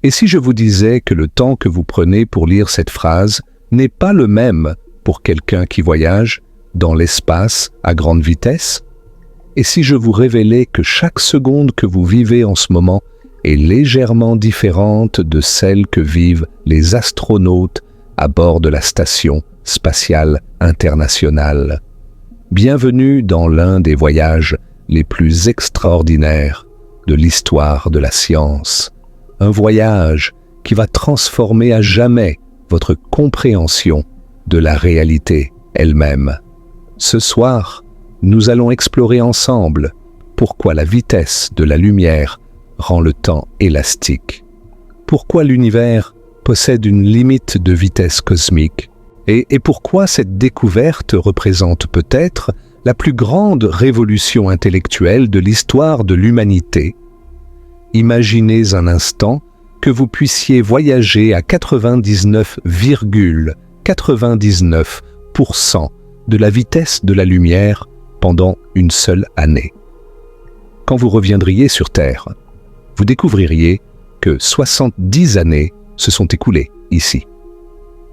Et si je vous disais que le temps que vous prenez pour lire cette phrase n'est pas le même pour quelqu'un qui voyage dans l'espace à grande vitesse? Et si je vous révélais que chaque seconde que vous vivez en ce moment est légèrement différente de celle que vivent les astronautes à bord de la Station spatiale internationale? Bienvenue dans l'un des voyages les plus extraordinaires de l'histoire de la science. Un voyage qui va transformer à jamais votre compréhension de la réalité elle-même. Ce soir, nous allons explorer ensemble pourquoi la vitesse de la lumière rend le temps élastique, pourquoi l'univers possède une limite de vitesse cosmique, et pourquoi cette découverte représente peut-être la plus grande révolution intellectuelle de l'histoire de l'humanité. Imaginez un instant que vous puissiez voyager à 99,99% de la vitesse de la lumière pendant une seule année. Quand vous reviendriez sur Terre, vous découvririez que 70 années se sont écoulées ici.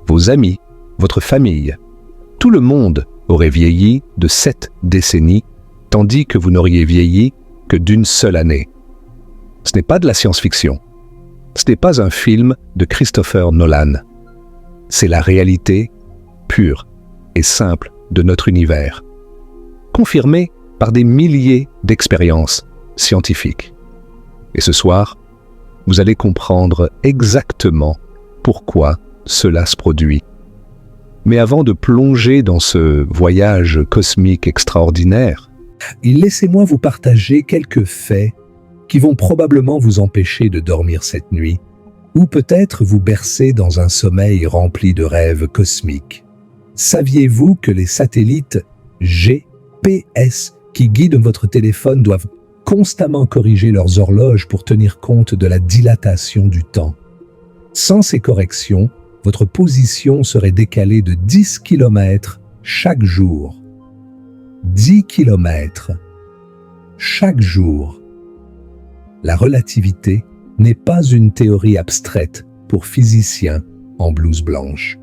Vos amis, votre famille, tout le monde aurait vieilli de 7 décennies, tandis que vous n'auriez vieilli que d'une seule année. Ce n'est pas de la science-fiction. Ce n'est pas un film de Christopher Nolan. C'est la réalité pure et simple de notre univers, confirmée par des milliers d'expériences scientifiques. Et ce soir, vous allez comprendre exactement pourquoi cela se produit. Mais avant de plonger dans ce voyage cosmique extraordinaire, laissez-moi vous partager quelques faits qui vont probablement vous empêcher de dormir cette nuit, ou peut-être vous bercer dans un sommeil rempli de rêves cosmiques. Saviez-vous que les satellites GPS qui guident votre téléphone doivent constamment corriger leurs horloges pour tenir compte de la dilatation du temps? Sans ces corrections, votre position serait décalée de 10 km chaque jour. 10 km chaque jour. La relativité n'est pas une théorie abstraite pour physiciens en blouse blanche.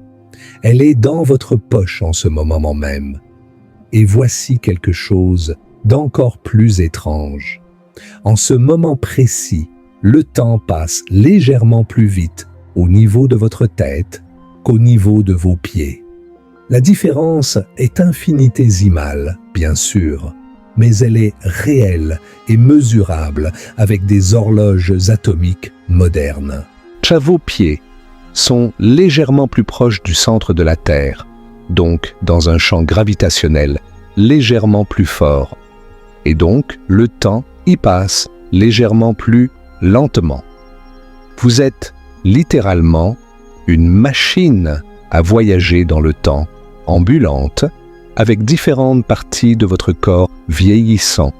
Elle est dans votre poche en ce moment même. Et voici quelque chose d'encore plus étrange. En ce moment précis, le temps passe légèrement plus vite au niveau de votre tête qu'au niveau de vos pieds. La différence est infinitésimale, bien sûr, mais elle est réelle et mesurable avec des horloges atomiques modernes. Vos pieds sont légèrement plus proches du centre de la Terre, donc dans un champ gravitationnel légèrement plus fort, et donc le temps y passe légèrement plus lentement. Vous êtes littéralement une machine à voyager dans le temps, ambulante, avec différentes parties de votre corps vieillissant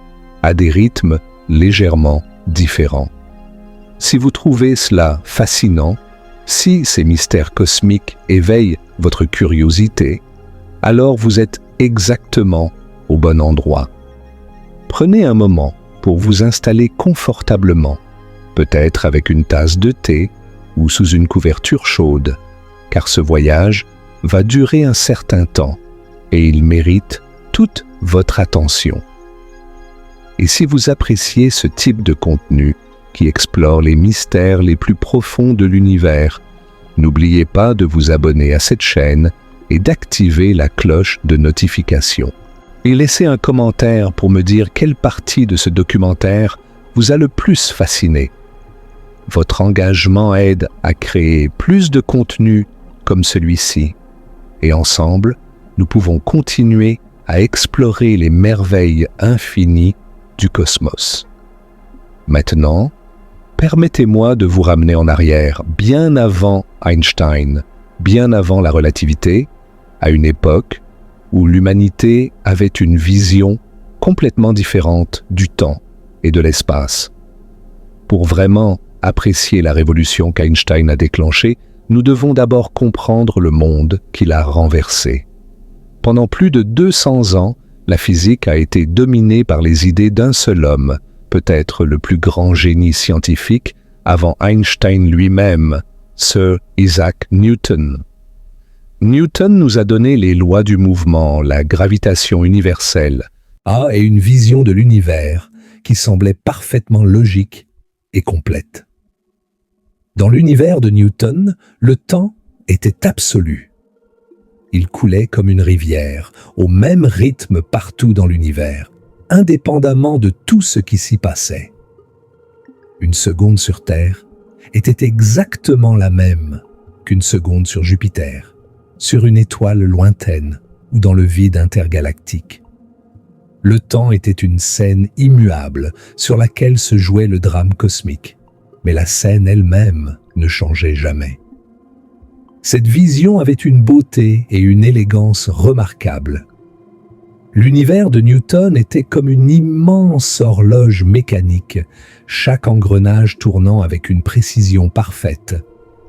à des rythmes légèrement différents. Si vous trouvez cela fascinant, si ces mystères cosmiques éveillent votre curiosité, alors vous êtes exactement au bon endroit. Prenez un moment pour vous installer confortablement, peut-être avec une tasse de thé ou sous une couverture chaude, car ce voyage va durer un certain temps et il mérite toute votre attention. Et si vous appréciez ce type de contenu qui explore les mystères les plus profonds de l'univers, n'oubliez pas de vous abonner à cette chaîne et d'activer la cloche de notification. Et laissez un commentaire pour me dire quelle partie de ce documentaire vous a le plus fasciné. Votre engagement aide à créer plus de contenu comme celui-ci. Et ensemble, nous pouvons continuer à explorer les merveilles infinies du cosmos. Maintenant, permettez-moi de vous ramener en arrière, bien avant Einstein, bien avant la relativité, à une époque où l'humanité avait une vision complètement différente du temps et de l'espace. Pour vraiment apprécier la révolution qu'Einstein a déclenchée, nous devons d'abord comprendre le monde qu'il a renversé. Pendant plus de 200 ans, la physique a été dominée par les idées d'un seul homme, peut-être le plus grand génie scientifique avant Einstein lui-même, Sir Isaac Newton. Newton nous a donné les lois du mouvement, la gravitation universelle, et une vision de l'univers qui semblait parfaitement logique et complète. Dans l'univers de Newton, le temps était absolu. Il coulait comme une rivière, au même rythme partout dans l'univers, indépendamment de tout ce qui s'y passait. Une seconde sur Terre était exactement la même qu'une seconde sur Jupiter, sur une étoile lointaine ou dans le vide intergalactique. Le temps était une scène immuable sur laquelle se jouait le drame cosmique, mais la scène elle-même ne changeait jamais. Cette vision avait une beauté et une élégance remarquables. L'univers de Newton était comme une immense horloge mécanique, chaque engrenage tournant avec une précision parfaite,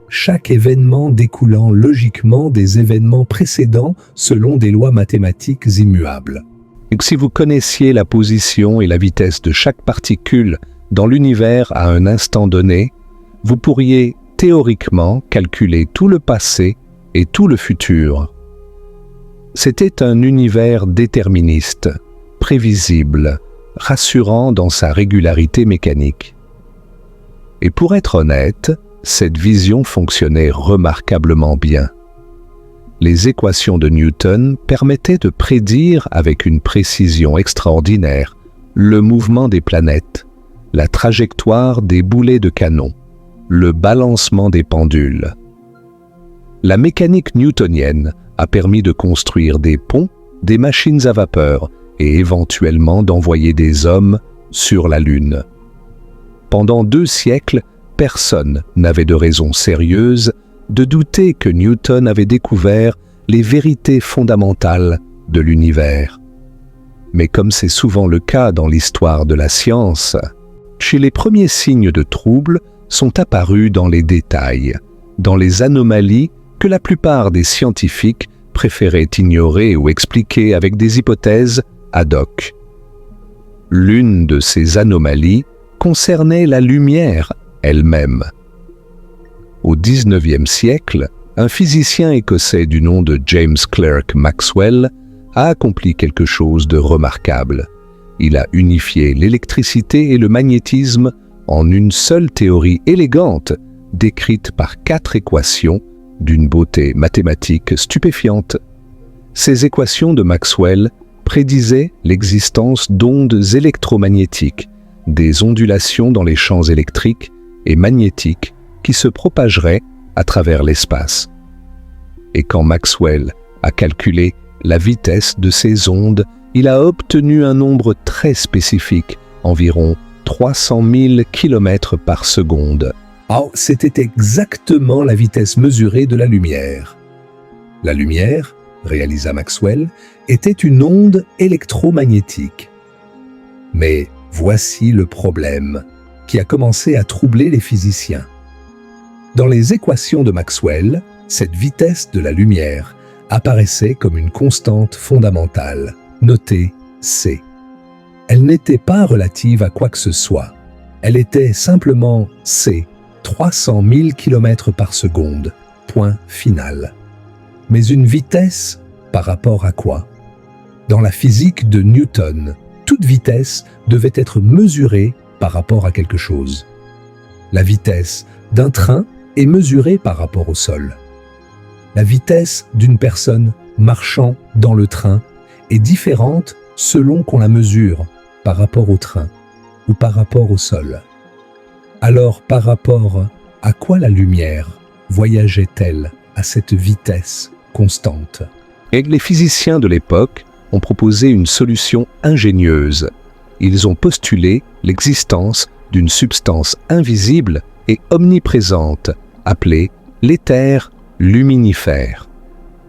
chaque événement découlant logiquement des événements précédents selon des lois mathématiques immuables. Et si vous connaissiez la position et la vitesse de chaque particule dans l'univers à un instant donné, vous pourriez théoriquement calculer tout le passé et tout le futur. C'était un univers déterministe, prévisible, rassurant dans sa régularité mécanique. Et pour être honnête, cette vision fonctionnait remarquablement bien. Les équations de Newton permettaient de prédire avec une précision extraordinaire le mouvement des planètes, la trajectoire des boulets de canon, le balancement des pendules. La mécanique newtonienne a permis de construire des ponts, des machines à vapeur et éventuellement d'envoyer des hommes sur la Lune. Pendant 2 siècles, personne n'avait de raison sérieuse de douter que Newton avait découvert les vérités fondamentales de l'univers. Mais comme c'est souvent le cas dans l'histoire de la science, chez les premiers signes de trouble sont apparus dans les détails, dans les anomalies que la plupart des scientifiques préféraient ignorer ou expliquer avec des hypothèses ad hoc. L'une de ces anomalies concernait la lumière elle-même. Au XIXe siècle, un physicien écossais du nom de James Clerk Maxwell a accompli quelque chose de remarquable. Il a unifié l'électricité et le magnétisme en une seule théorie élégante, décrite par 4 équations d'une beauté mathématique stupéfiante. Ces équations de Maxwell prédisaient l'existence d'ondes électromagnétiques, des ondulations dans les champs électriques et magnétiques qui se propageraient à travers l'espace. Et quand Maxwell a calculé la vitesse de ces ondes, il a obtenu un nombre très spécifique, environ 300 000 km par seconde. C'était exactement la vitesse mesurée de la lumière. La lumière, réalisa Maxwell, était une onde électromagnétique. Mais voici le problème qui a commencé à troubler les physiciens. Dans les équations de Maxwell, cette vitesse de la lumière apparaissait comme une constante fondamentale, notée C. Elle n'était pas relative à quoi que ce soit. Elle était simplement C, 300 000 km par seconde, point final. Mais une vitesse par rapport à quoi? Dans la physique de Newton, toute vitesse devait être mesurée par rapport à quelque chose. La vitesse d'un train est mesurée par rapport au sol. La vitesse d'une personne marchant dans le train est différente selon qu'on la mesure par rapport au train ou par rapport au sol. Alors, par rapport à quoi la lumière voyageait-elle à cette vitesse constante? Et les physiciens de l'époque ont proposé une solution ingénieuse. Ils ont postulé l'existence d'une substance invisible et omniprésente, appelée l'éther luminifère.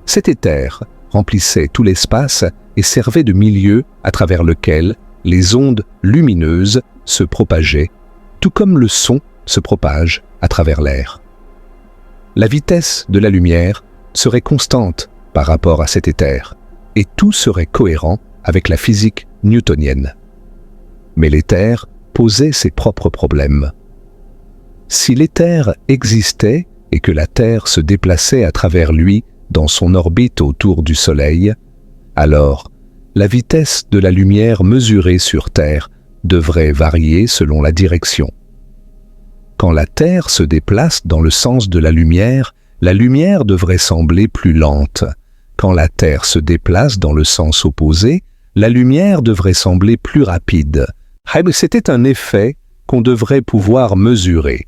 Cet éther remplissait tout l'espace et servait de milieu à travers lequel les ondes lumineuses se propageaient, tout comme le son se propage à travers l'air. La vitesse de la lumière serait constante par rapport à cet éther, et tout serait cohérent avec la physique newtonienne. Mais l'éther posait ses propres problèmes. Si l'éther existait et que la Terre se déplaçait à travers lui dans son orbite autour du Soleil, alors la vitesse de la lumière mesurée sur Terre devrait varier selon la direction. Quand la Terre se déplace dans le sens de la lumière devrait sembler plus lente. Quand la Terre se déplace dans le sens opposé, la lumière devrait sembler plus rapide. C'était un effet qu'on devrait pouvoir mesurer.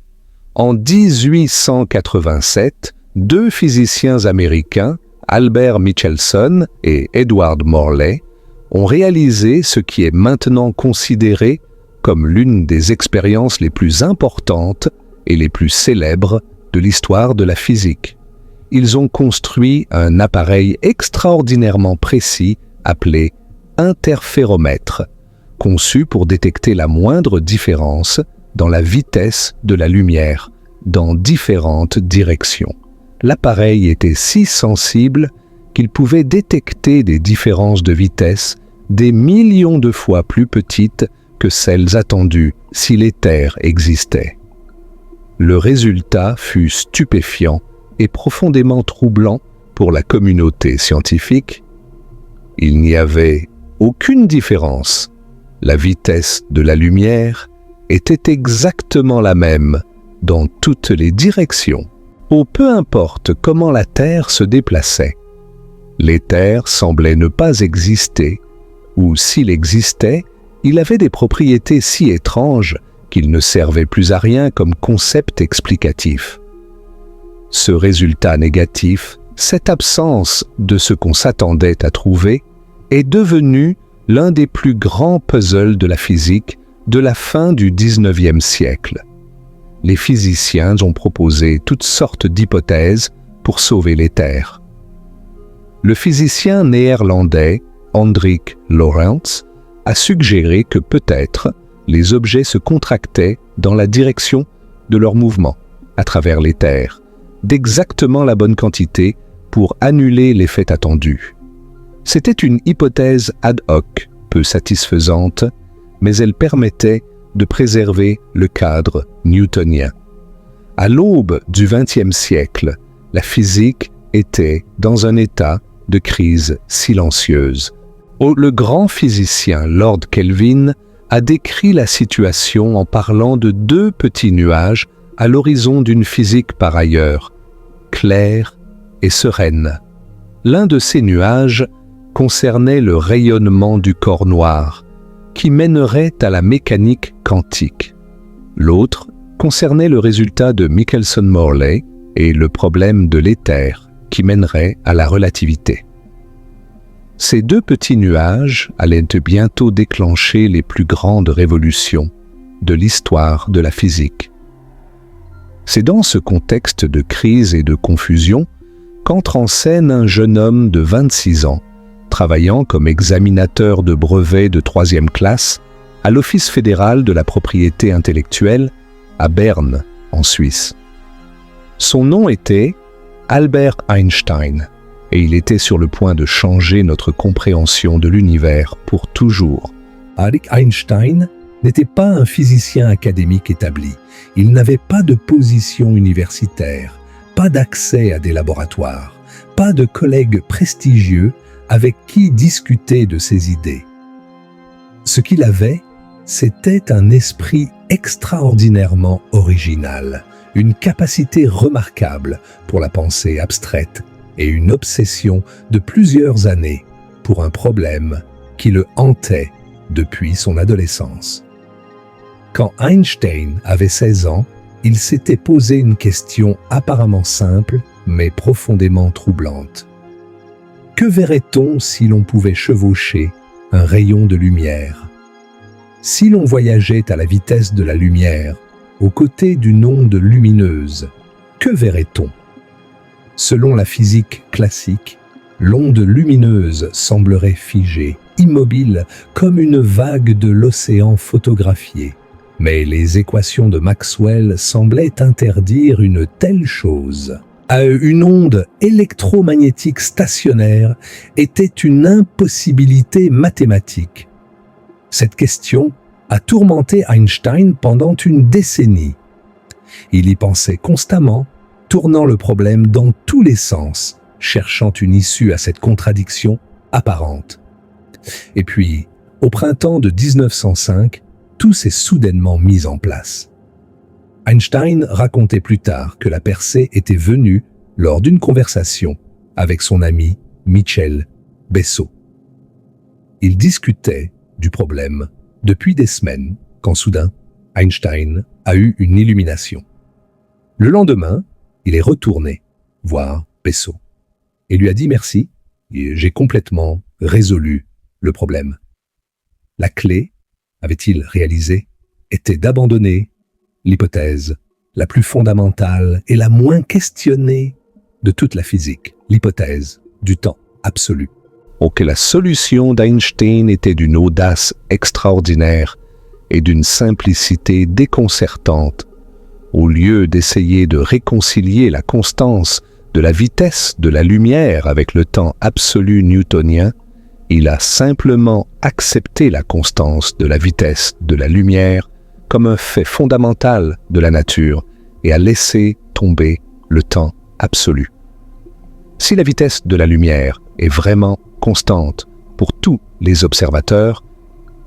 En 1887, deux physiciens américains, Albert Michelson et Edward Morley, ont réalisé ce qui est maintenant considéré comme l'une des expériences les plus importantes et les plus célèbres de l'histoire de la physique. Ils ont construit un appareil extraordinairement précis appelé interféromètre, conçu pour détecter la moindre différence dans la vitesse de la lumière dans différentes directions. L'appareil était si sensible qu'il pouvait détecter des différences de vitesse des millions de fois plus petites que celles attendues si l'éther existait. Le résultat fut stupéfiant et profondément troublant pour la communauté scientifique. Il n'y avait aucune différence. La vitesse de la lumière était exactement la même dans toutes les directions. Peu importe comment la Terre se déplaçait, l'éther semblait ne pas exister, ou s'il existait, il avait des propriétés si étranges qu'il ne servait plus à rien comme concept explicatif. Ce résultat négatif, cette absence de ce qu'on s'attendait à trouver, est devenu l'un des plus grands puzzles de la physique de la fin du XIXe siècle. Les physiciens ont proposé toutes sortes d'hypothèses pour sauver l'éther. Le physicien néerlandais Hendrik Lorentz a suggéré que peut-être les objets se contractaient dans la direction de leur mouvement à travers l'éther, d'exactement la bonne quantité pour annuler l'effet attendu. C'était une hypothèse ad hoc, peu satisfaisante, mais elle permettait de préserver le cadre newtonien. À l'aube du XXe siècle, la physique était dans un état de crise silencieuse. Le grand physicien Lord Kelvin a décrit la situation en parlant de deux petits nuages à l'horizon d'une physique par ailleurs, claire et sereine. L'un de ces nuages concernait le rayonnement du corps noir, qui mènerait à la mécanique quantique. L'autre concernait le résultat de Michelson-Morley et le problème de l'éther, qui mènerait à la relativité. Ces deux petits nuages allaient bientôt déclencher les plus grandes révolutions de l'histoire de la physique. C'est dans ce contexte de crise et de confusion qu'entre en scène un jeune homme de 26 ans, travaillant comme examinateur de brevets de 3e classe à l'Office fédéral de la propriété intellectuelle à Berne, en Suisse. Son nom était Albert Einstein, et il était sur le point de changer notre compréhension de l'univers pour toujours. Albert Einstein n'était pas un physicien académique établi. Il n'avait pas de position universitaire, pas d'accès à des laboratoires, pas de collègues prestigieux avec qui discuter de ses idées. Ce qu'il avait, c'était un esprit extraordinairement original, une capacité remarquable pour la pensée abstraite et une obsession de plusieurs années pour un problème qui le hantait depuis son adolescence. Quand Einstein avait 16 ans, il s'était posé une question apparemment simple, mais profondément troublante. Que verrait-on si l'on pouvait chevaucher un rayon de lumière? Si l'on voyageait à la vitesse de la lumière, aux côtés d'une onde lumineuse, que verrait-on? Selon la physique classique, l'onde lumineuse semblerait figée, immobile, comme une vague de l'océan photographié. Mais les équations de Maxwell semblaient interdire une telle chose. Une onde électromagnétique stationnaire était une impossibilité mathématique. Cette question a tourmenté Einstein pendant une décennie. Il y pensait constamment, tournant le problème dans tous les sens, cherchant une issue à cette contradiction apparente. Et puis, au printemps de 1905, tout s'est soudainement mis en place. Einstein racontait plus tard que la percée était venue lors d'une conversation avec son ami Michel Bessot. Ils discutaient du problème depuis des semaines quand soudain Einstein a eu une illumination. Le lendemain, il est retourné voir Bessot et lui a dit merci, j'ai complètement résolu le problème. La clé, avait-il réalisé, était d'abandonner l'hypothèse la plus fondamentale et la moins questionnée de toute la physique, l'hypothèse du temps absolu. Que la solution d'Einstein était d'une audace extraordinaire et d'une simplicité déconcertante. Au lieu d'essayer de réconcilier la constance de la vitesse de la lumière avec le temps absolu newtonien, il a simplement accepté la constance de la vitesse de la lumière comme un fait fondamental de la nature et a laissé tomber le temps absolu. Si la vitesse de la lumière est vraiment constante pour tous les observateurs,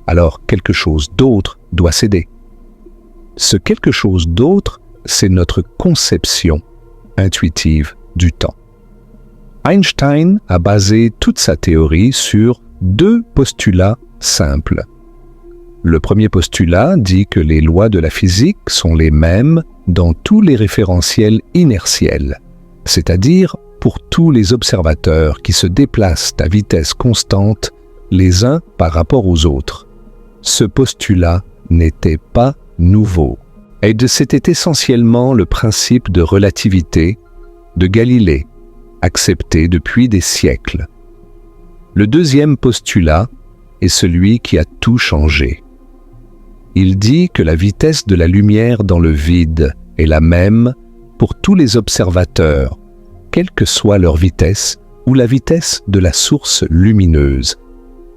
alors quelque chose d'autre doit céder. Ce quelque chose d'autre, c'est notre conception intuitive du temps. Einstein a basé toute sa théorie sur deux postulats simples. Le premier postulat dit que les lois de la physique sont les mêmes dans tous les référentiels inertiels, c'est-à-dire pour tous les observateurs qui se déplacent à vitesse constante les uns par rapport aux autres. Ce postulat n'était pas nouveau, et c'était essentiellement le principe de relativité de Galilée, accepté depuis des siècles. Le deuxième postulat est celui qui a tout changé. Il dit que la vitesse de la lumière dans le vide est la même pour tous les observateurs, quelle que soit leur vitesse ou la vitesse de la source lumineuse.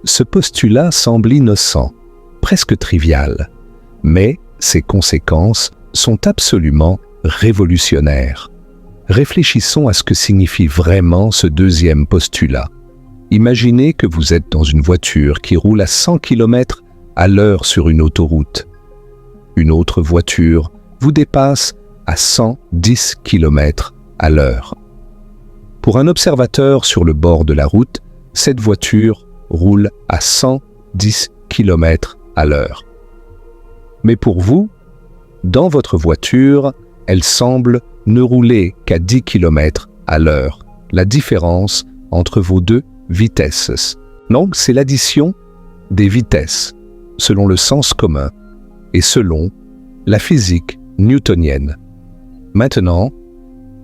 Ce postulat semble innocent, presque trivial, mais ses conséquences sont absolument révolutionnaires. Réfléchissons à ce que signifie vraiment ce deuxième postulat. Imaginez que vous êtes dans une voiture qui roule à 100 km à l'heure sur une autoroute. Une autre voiture vous dépasse à 110 km à l'heure. Pour un observateur sur le bord de la route, cette voiture roule à 110 km à l'heure. Mais pour vous, dans votre voiture, elle semble ne rouler qu'à 10 km à l'heure. La différence entre vos deux vitesses. Donc, c'est l'addition des vitesses, selon le sens commun et selon la physique newtonienne. Maintenant,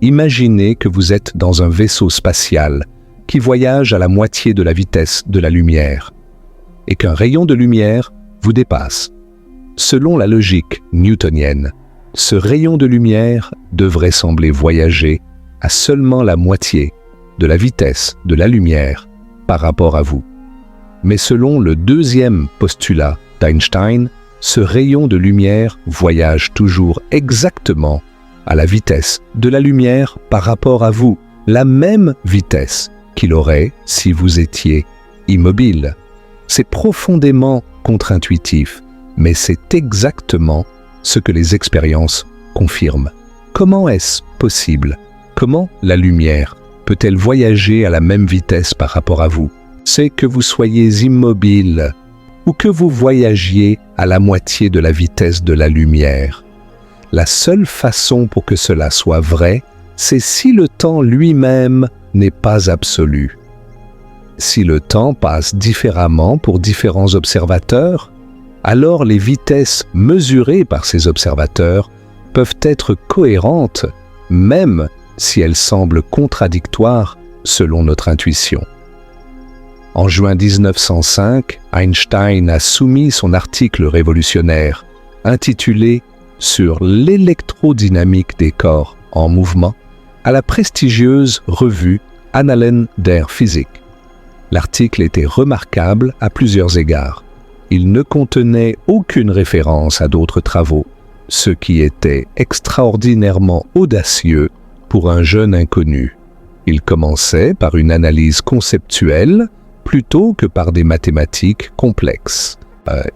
imaginez que vous êtes dans un vaisseau spatial qui voyage à la moitié de la vitesse de la lumière et qu'un rayon de lumière vous dépasse. Selon la logique newtonienne, ce rayon de lumière devrait sembler voyager à seulement la moitié de la vitesse de la lumière par rapport à vous. Mais selon le deuxième postulat d'Einstein, ce rayon de lumière voyage toujours exactement à la vitesse de la lumière par rapport à vous, la même vitesse qu'il aurait si vous étiez immobile. C'est profondément contre-intuitif, mais c'est exactement ce que les expériences confirment. Comment est-ce possible? Comment la lumière peut-elle voyager à la même vitesse par rapport à vous? C'est que vous soyez immobile ou que vous voyagiez à la moitié de la vitesse de la lumière. La seule façon pour que cela soit vrai, c'est si le temps lui-même n'est pas absolu. Si le temps passe différemment pour différents observateurs, alors les vitesses mesurées par ces observateurs peuvent être cohérentes, même si elles semblent contradictoires selon notre intuition. En juin 1905, Einstein a soumis son article révolutionnaire, intitulé « Sur l'électrodynamique des corps en mouvement » à la prestigieuse revue Annalen der Physik. L'article était remarquable à plusieurs égards. Il ne contenait aucune référence à d'autres travaux, ce qui était extraordinairement audacieux pour un jeune inconnu. Il commençait par une analyse conceptuelle plutôt que par des mathématiques complexes.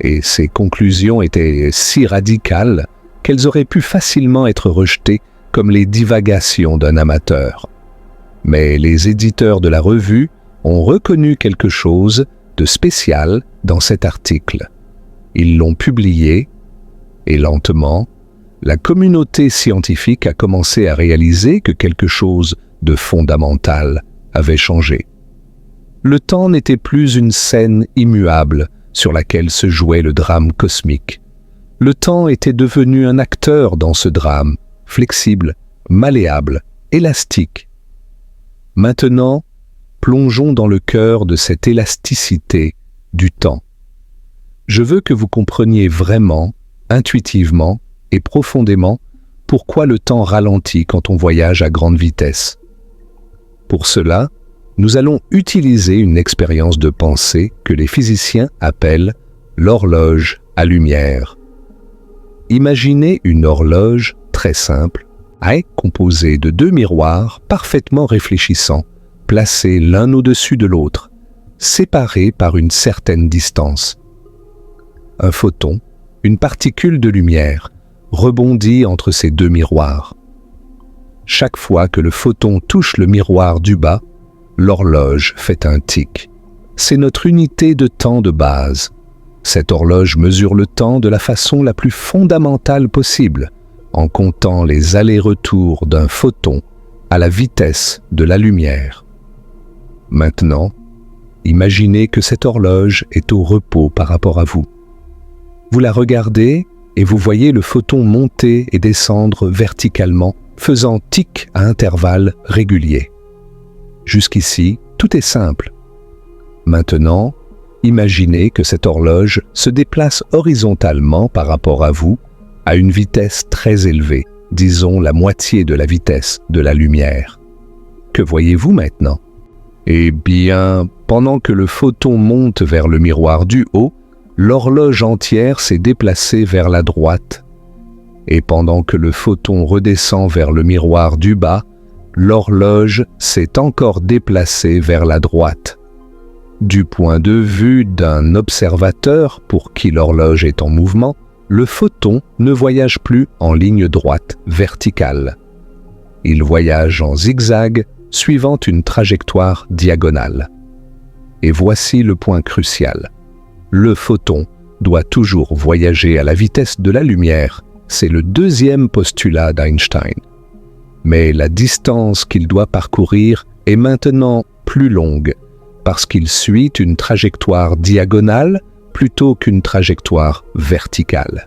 Et ses conclusions étaient si radicales qu'elles auraient pu facilement être rejetées comme les divagations d'un amateur. Mais les éditeurs de la revue ont reconnu quelque chose de spécial dans cet article. Ils l'ont publié et lentement, la communauté scientifique a commencé à réaliser que quelque chose de fondamental avait changé. Le temps n'était plus une scène immuable sur laquelle se jouait le drame cosmique. Le temps était devenu un acteur dans ce drame, flexible, malléable, élastique. Maintenant, plongeons dans le cœur de cette élasticité du temps. Je veux que vous compreniez vraiment, intuitivement et profondément pourquoi le temps ralentit quand on voyage à grande vitesse. Pour cela, nous allons utiliser une expérience de pensée que les physiciens appellent l'horloge à lumière. Imaginez une horloge très simple, composée de deux miroirs parfaitement réfléchissants, placés l'un au-dessus de l'autre, séparés par une certaine distance. Un photon, une particule de lumière, rebondit entre ces deux miroirs. Chaque fois que le photon touche le miroir du bas, l'horloge fait un tic. C'est notre unité de temps de base. Cette horloge mesure le temps de la façon la plus fondamentale possible, en comptant les allers-retours d'un photon à la vitesse de la lumière. Maintenant, imaginez que cette horloge est au repos par rapport à vous. Vous la regardez et vous voyez le photon monter et descendre verticalement, faisant tic à intervalles réguliers. Jusqu'ici, tout est simple. Maintenant, imaginez que cette horloge se déplace horizontalement par rapport à vous, à une vitesse très élevée, disons la moitié de la vitesse de la lumière. Que voyez-vous maintenant? Eh bien, pendant que le photon monte vers le miroir du haut, l'horloge entière s'est déplacée vers la droite. Et pendant que le photon redescend vers le miroir du bas, l'horloge s'est encore déplacée vers la droite. Du point de vue d'un observateur pour qui l'horloge est en mouvement, le photon ne voyage plus en ligne droite verticale. Il voyage en zigzag suivant une trajectoire diagonale. Et voici le point crucial. Le photon doit toujours voyager à la vitesse de la lumière. C'est le deuxième postulat d'Einstein. Mais la distance qu'il doit parcourir est maintenant plus longue parce qu'il suit une trajectoire diagonale plutôt qu'une trajectoire verticale.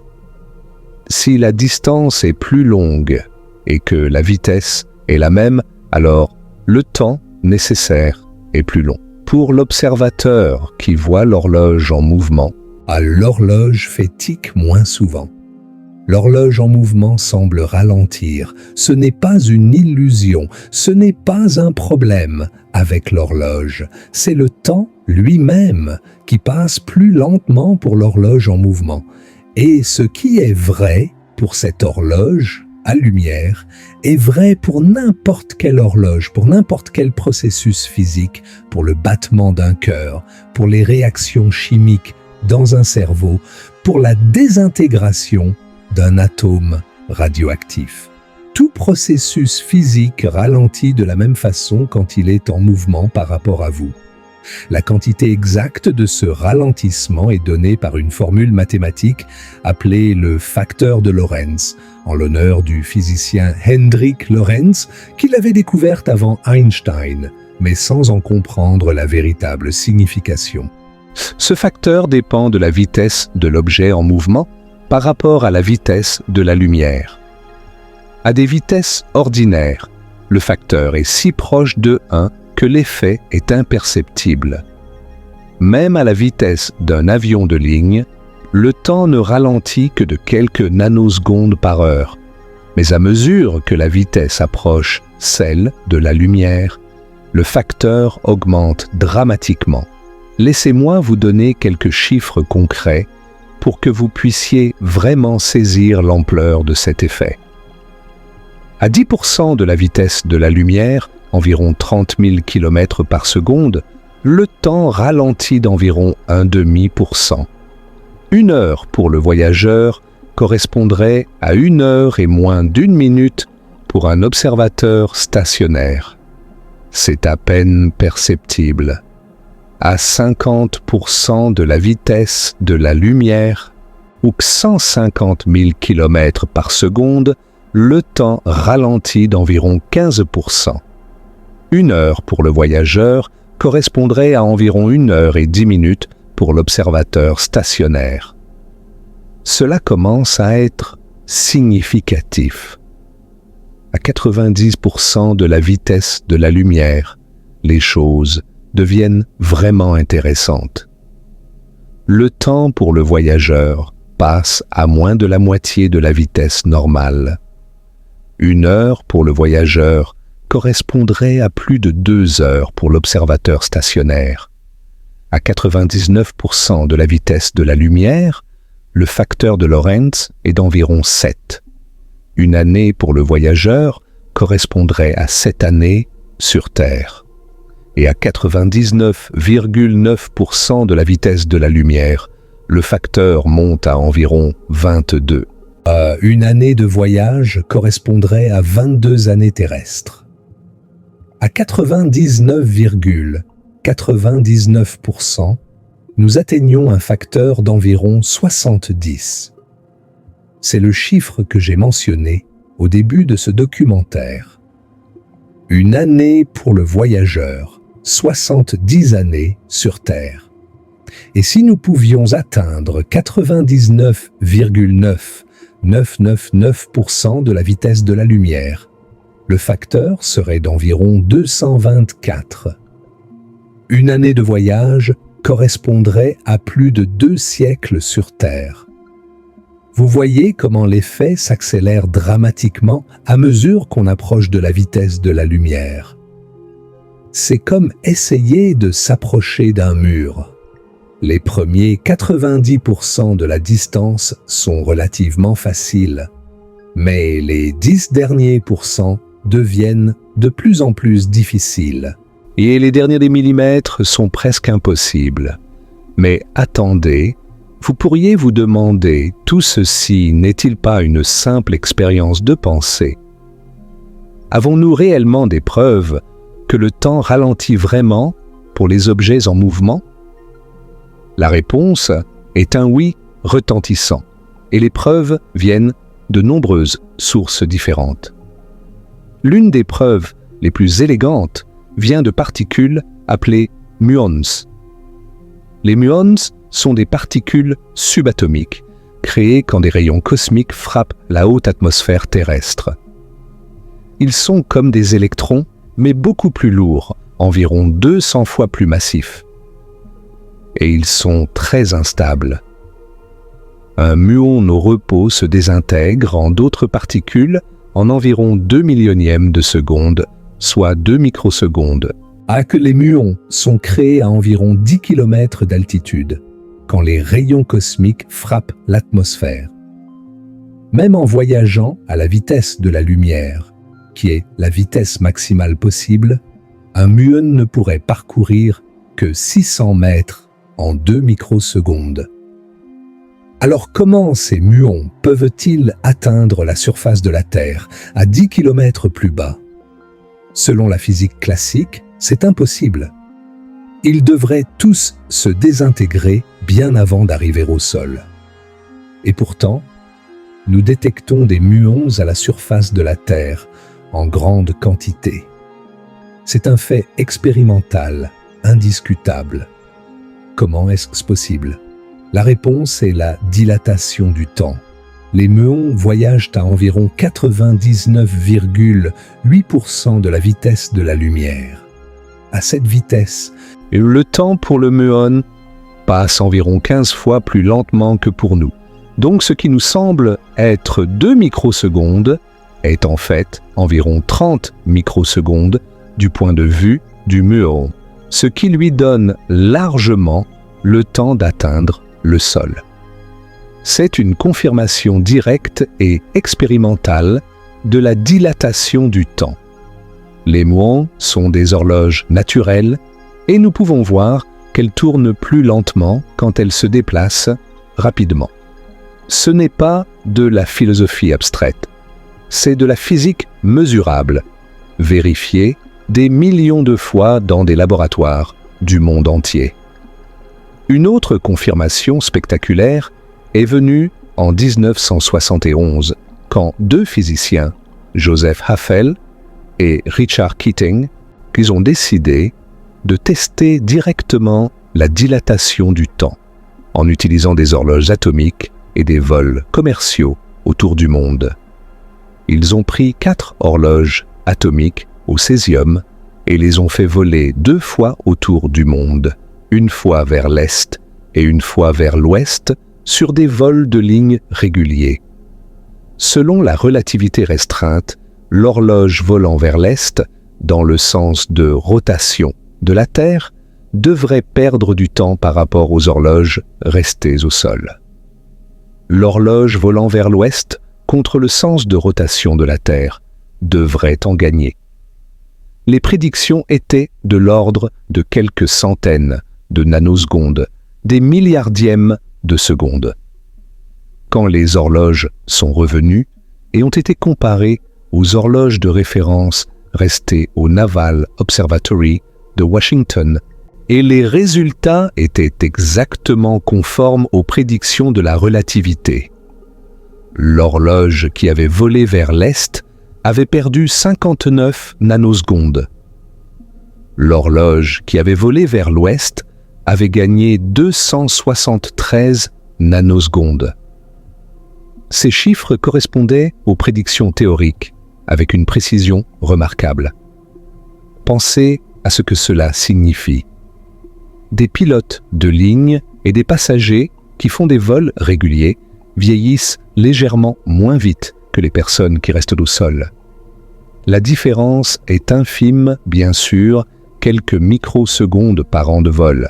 Si la distance est plus longue et que la vitesse est la même, alors le temps nécessaire est plus long. Pour l'observateur qui voit l'horloge en mouvement, l'horloge fait tic moins souvent. L'horloge en mouvement semble ralentir. Ce n'est pas une illusion, ce n'est pas un problème avec l'horloge. C'est le temps lui-même qui passe plus lentement pour l'horloge en mouvement. Et ce qui est vrai pour cette horloge à lumière est vrai pour n'importe quelle horloge, pour n'importe quel processus physique, pour le battement d'un cœur, pour les réactions chimiques dans un cerveau, pour la désintégration d'un atome radioactif. Tout processus physique ralentit de la même façon quand il est en mouvement par rapport à vous. La quantité exacte de ce ralentissement est donnée par une formule mathématique appelée le facteur de Lorentz, en l'honneur du physicien Hendrik Lorentz, qui l'avait découverte avant Einstein, mais sans en comprendre la véritable signification. Ce facteur dépend de la vitesse de l'objet en mouvement par rapport à la vitesse de la lumière. À des vitesses ordinaires, le facteur est si proche de 1 que l'effet est imperceptible. Même à la vitesse d'un avion de ligne, le temps ne ralentit que de quelques nanosecondes par heure. Mais à mesure que la vitesse approche celle de la lumière, le facteur augmente dramatiquement. Laissez-moi vous donner quelques chiffres concrets pour que vous puissiez vraiment saisir l'ampleur de cet effet. À 10% de la vitesse de la lumière, environ 30 000 km par seconde, le temps ralentit d'environ 0,5%. 1 heure pour le voyageur correspondrait à 1 heure et moins d'1 minute pour un observateur stationnaire. C'est à peine perceptible. À 50% de la vitesse de la lumière, ou 150 000 km par seconde, le temps ralentit d'environ 15%. 1 heure pour le voyageur correspondrait à environ 1 heure et 10 minutes pour l'observateur stationnaire. Cela commence à être significatif. À 90% de la vitesse de la lumière, les choses deviennent vraiment intéressantes. Le temps pour le voyageur passe à moins de la moitié de la vitesse normale. 1 heure pour le voyageur correspondrait à plus de 2 heures pour l'observateur stationnaire. À 99% de la vitesse de la lumière, le facteur de Lorentz est d'environ 7. 1 année pour le voyageur correspondrait à 7 années sur Terre. Et à 99,9% de la vitesse de la lumière, le facteur monte à environ 22. 1 année de voyage correspondrait à 22 années terrestres. À 99,99%, nous atteignons un facteur d'environ 70. C'est le chiffre que j'ai mentionné au début de ce documentaire. 1 année pour le voyageur, 70 années sur Terre. Et si nous pouvions atteindre 99,9999% de la vitesse de la lumière, le facteur serait d'environ 224. 1 année de voyage correspondrait à plus de 2 siècles sur Terre. Vous voyez comment l'effet s'accélère dramatiquement à mesure qu'on approche de la vitesse de la lumière. C'est comme essayer de s'approcher d'un mur. Les premiers 90% de la distance sont relativement faciles, mais les 10 derniers pourcents deviennent de plus en plus difficiles. Et les derniers des millimètres sont presque impossibles. Mais attendez, vous pourriez vous demander, tout ceci n'est-il pas une simple expérience de pensée? Avons-nous réellement des preuves que le temps ralentit vraiment pour les objets en mouvement? La réponse est un oui retentissant, et les preuves viennent de nombreuses sources différentes. L'une des preuves les plus élégantes vient de particules appelées muons. Les muons sont des particules subatomiques, créées quand des rayons cosmiques frappent la haute atmosphère terrestre. Ils sont comme des électrons, mais beaucoup plus lourds, environ 200 fois plus massifs. Et ils sont très instables. Un muon au repos se désintègre en d'autres particules en environ 2 millionièmes de seconde, soit 2 microsecondes. Les muons sont créés à environ 10 km d'altitude, quand les rayons cosmiques frappent l'atmosphère. Même en voyageant à la vitesse de la lumière, qui est la vitesse maximale possible, un muon ne pourrait parcourir que 600 mètres en 2 microsecondes. Alors comment ces muons peuvent-ils atteindre la surface de la Terre à 10 km plus bas? Selon la physique classique, c'est impossible. Ils devraient tous se désintégrer bien avant d'arriver au sol. Et pourtant, nous détectons des muons à la surface de la Terre en grande quantité. C'est un fait expérimental, indiscutable. Comment est-ce possible? La réponse est la dilatation du temps. Les muons voyagent à environ 99,8% de la vitesse de la lumière. À cette vitesse, le temps pour le muon passe environ 15 fois plus lentement que pour nous. Donc ce qui nous semble être 2 microsecondes est en fait environ 30 microsecondes du point de vue du muon, ce qui lui donne largement le temps d'atteindre le sol. C'est une confirmation directe et expérimentale de la dilatation du temps. Les muons sont des horloges naturelles et nous pouvons voir qu'elles tournent plus lentement quand elles se déplacent rapidement. Ce n'est pas de la philosophie abstraite, c'est de la physique mesurable, vérifiée des millions de fois dans des laboratoires du monde entier. Une autre confirmation spectaculaire est venue en 1971, quand deux physiciens, Joseph Haffel et Richard Keating, qu'ils ont décidé de tester directement la dilatation du temps en utilisant des horloges atomiques et des vols commerciaux autour du monde. Ils ont pris 4 horloges atomiques au césium et les ont fait voler 2 fois autour du monde, une fois vers l'Est et une fois vers l'Ouest, sur des vols de ligne réguliers. Selon la relativité restreinte, l'horloge volant vers l'Est, dans le sens de rotation de la Terre, devrait perdre du temps par rapport aux horloges restées au sol. L'horloge volant vers l'Ouest, contre le sens de rotation de la Terre, devrait en gagner. Les prédictions étaient de l'ordre de quelques centaines de nanosecondes, des milliardièmes de secondes. Quand les horloges sont revenues et ont été comparées aux horloges de référence restées au Naval Observatory de Washington, et les résultats étaient exactement conformes aux prédictions de la relativité. L'horloge qui avait volé vers l'Est avait perdu 59 nanosecondes. L'horloge qui avait volé vers l'Ouest avait gagné 273 nanosecondes. Ces chiffres correspondaient aux prédictions théoriques, avec une précision remarquable. Pensez à ce que cela signifie. Des pilotes de ligne et des passagers qui font des vols réguliers vieillissent légèrement moins vite que les personnes qui restent au sol. La différence est infime, bien sûr, quelques microsecondes par an de vol,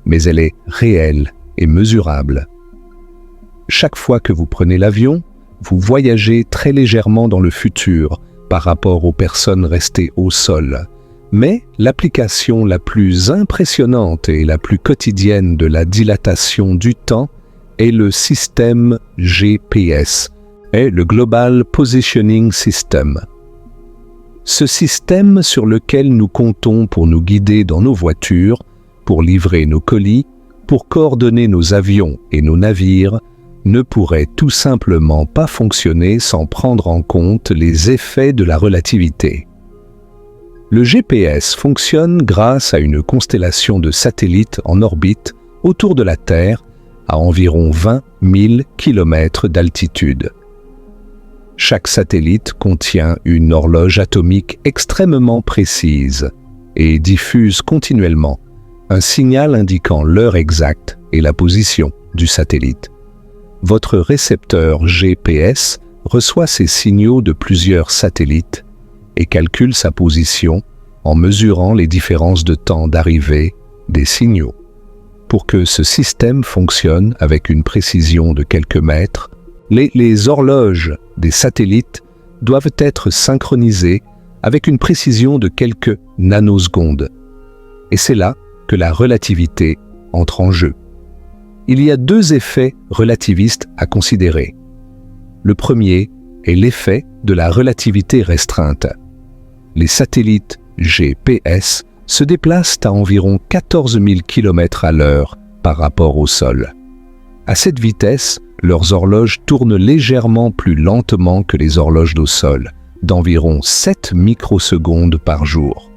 mais elle est réelle et mesurable. Chaque fois que vous prenez l'avion, vous voyagez très légèrement dans le futur par rapport aux personnes restées au sol. Mais l'application la plus impressionnante et la plus quotidienne de la dilatation du temps est le système GPS, est le Global Positioning System. Ce système sur lequel nous comptons pour nous guider dans nos voitures, pour livrer nos colis, pour coordonner nos avions et nos navires, ne pourrait tout simplement pas fonctionner sans prendre en compte les effets de la relativité. Le GPS fonctionne grâce à une constellation de satellites en orbite autour de la Terre à environ 20 000 km d'altitude. Chaque satellite contient une horloge atomique extrêmement précise et diffuse continuellement un signal indiquant l'heure exacte et la position du satellite. Votre récepteur GPS reçoit ces signaux de plusieurs satellites et calcule sa position en mesurant les différences de temps d'arrivée des signaux. Pour que ce système fonctionne avec une précision de quelques mètres, les horloges des satellites doivent être synchronisées avec une précision de quelques nanosecondes. Et c'est là que la relativité entre en jeu. Il y a 2 effets relativistes à considérer. Le premier est l'effet de la relativité restreinte. Les satellites GPS se déplacent à environ 14 000 km à l'heure par rapport au sol. À cette vitesse, leurs horloges tournent légèrement plus lentement que les horloges au sol, d'environ 7 microsecondes par jour.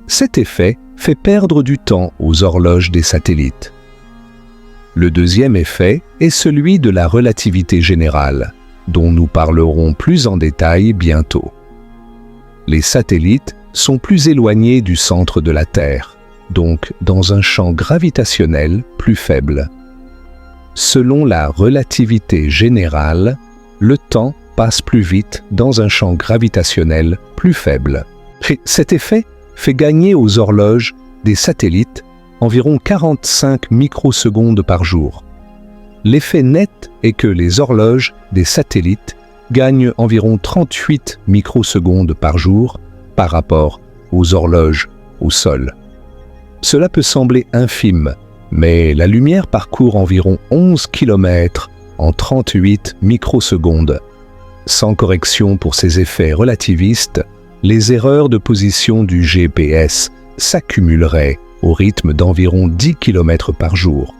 Cet effet fait perdre du temps aux horloges des satellites. Le deuxième effet est celui de la relativité générale, dont nous parlerons plus en détail bientôt. Les satellites sont plus éloignés du centre de la Terre, donc dans un champ gravitationnel plus faible. Selon la relativité générale, le temps passe plus vite dans un champ gravitationnel plus faible. Et cet effet fait gagner aux horloges des satellites environ 45 microsecondes par jour. L'effet net est que les horloges des satellites gagnent environ 38 microsecondes par jour par rapport aux horloges au sol. Cela peut sembler infime, mais la lumière parcourt environ 11 km en 38 microsecondes. Sans correction pour ces effets relativistes, les erreurs de position du GPS s'accumuleraient au rythme d'environ 10 km par jour.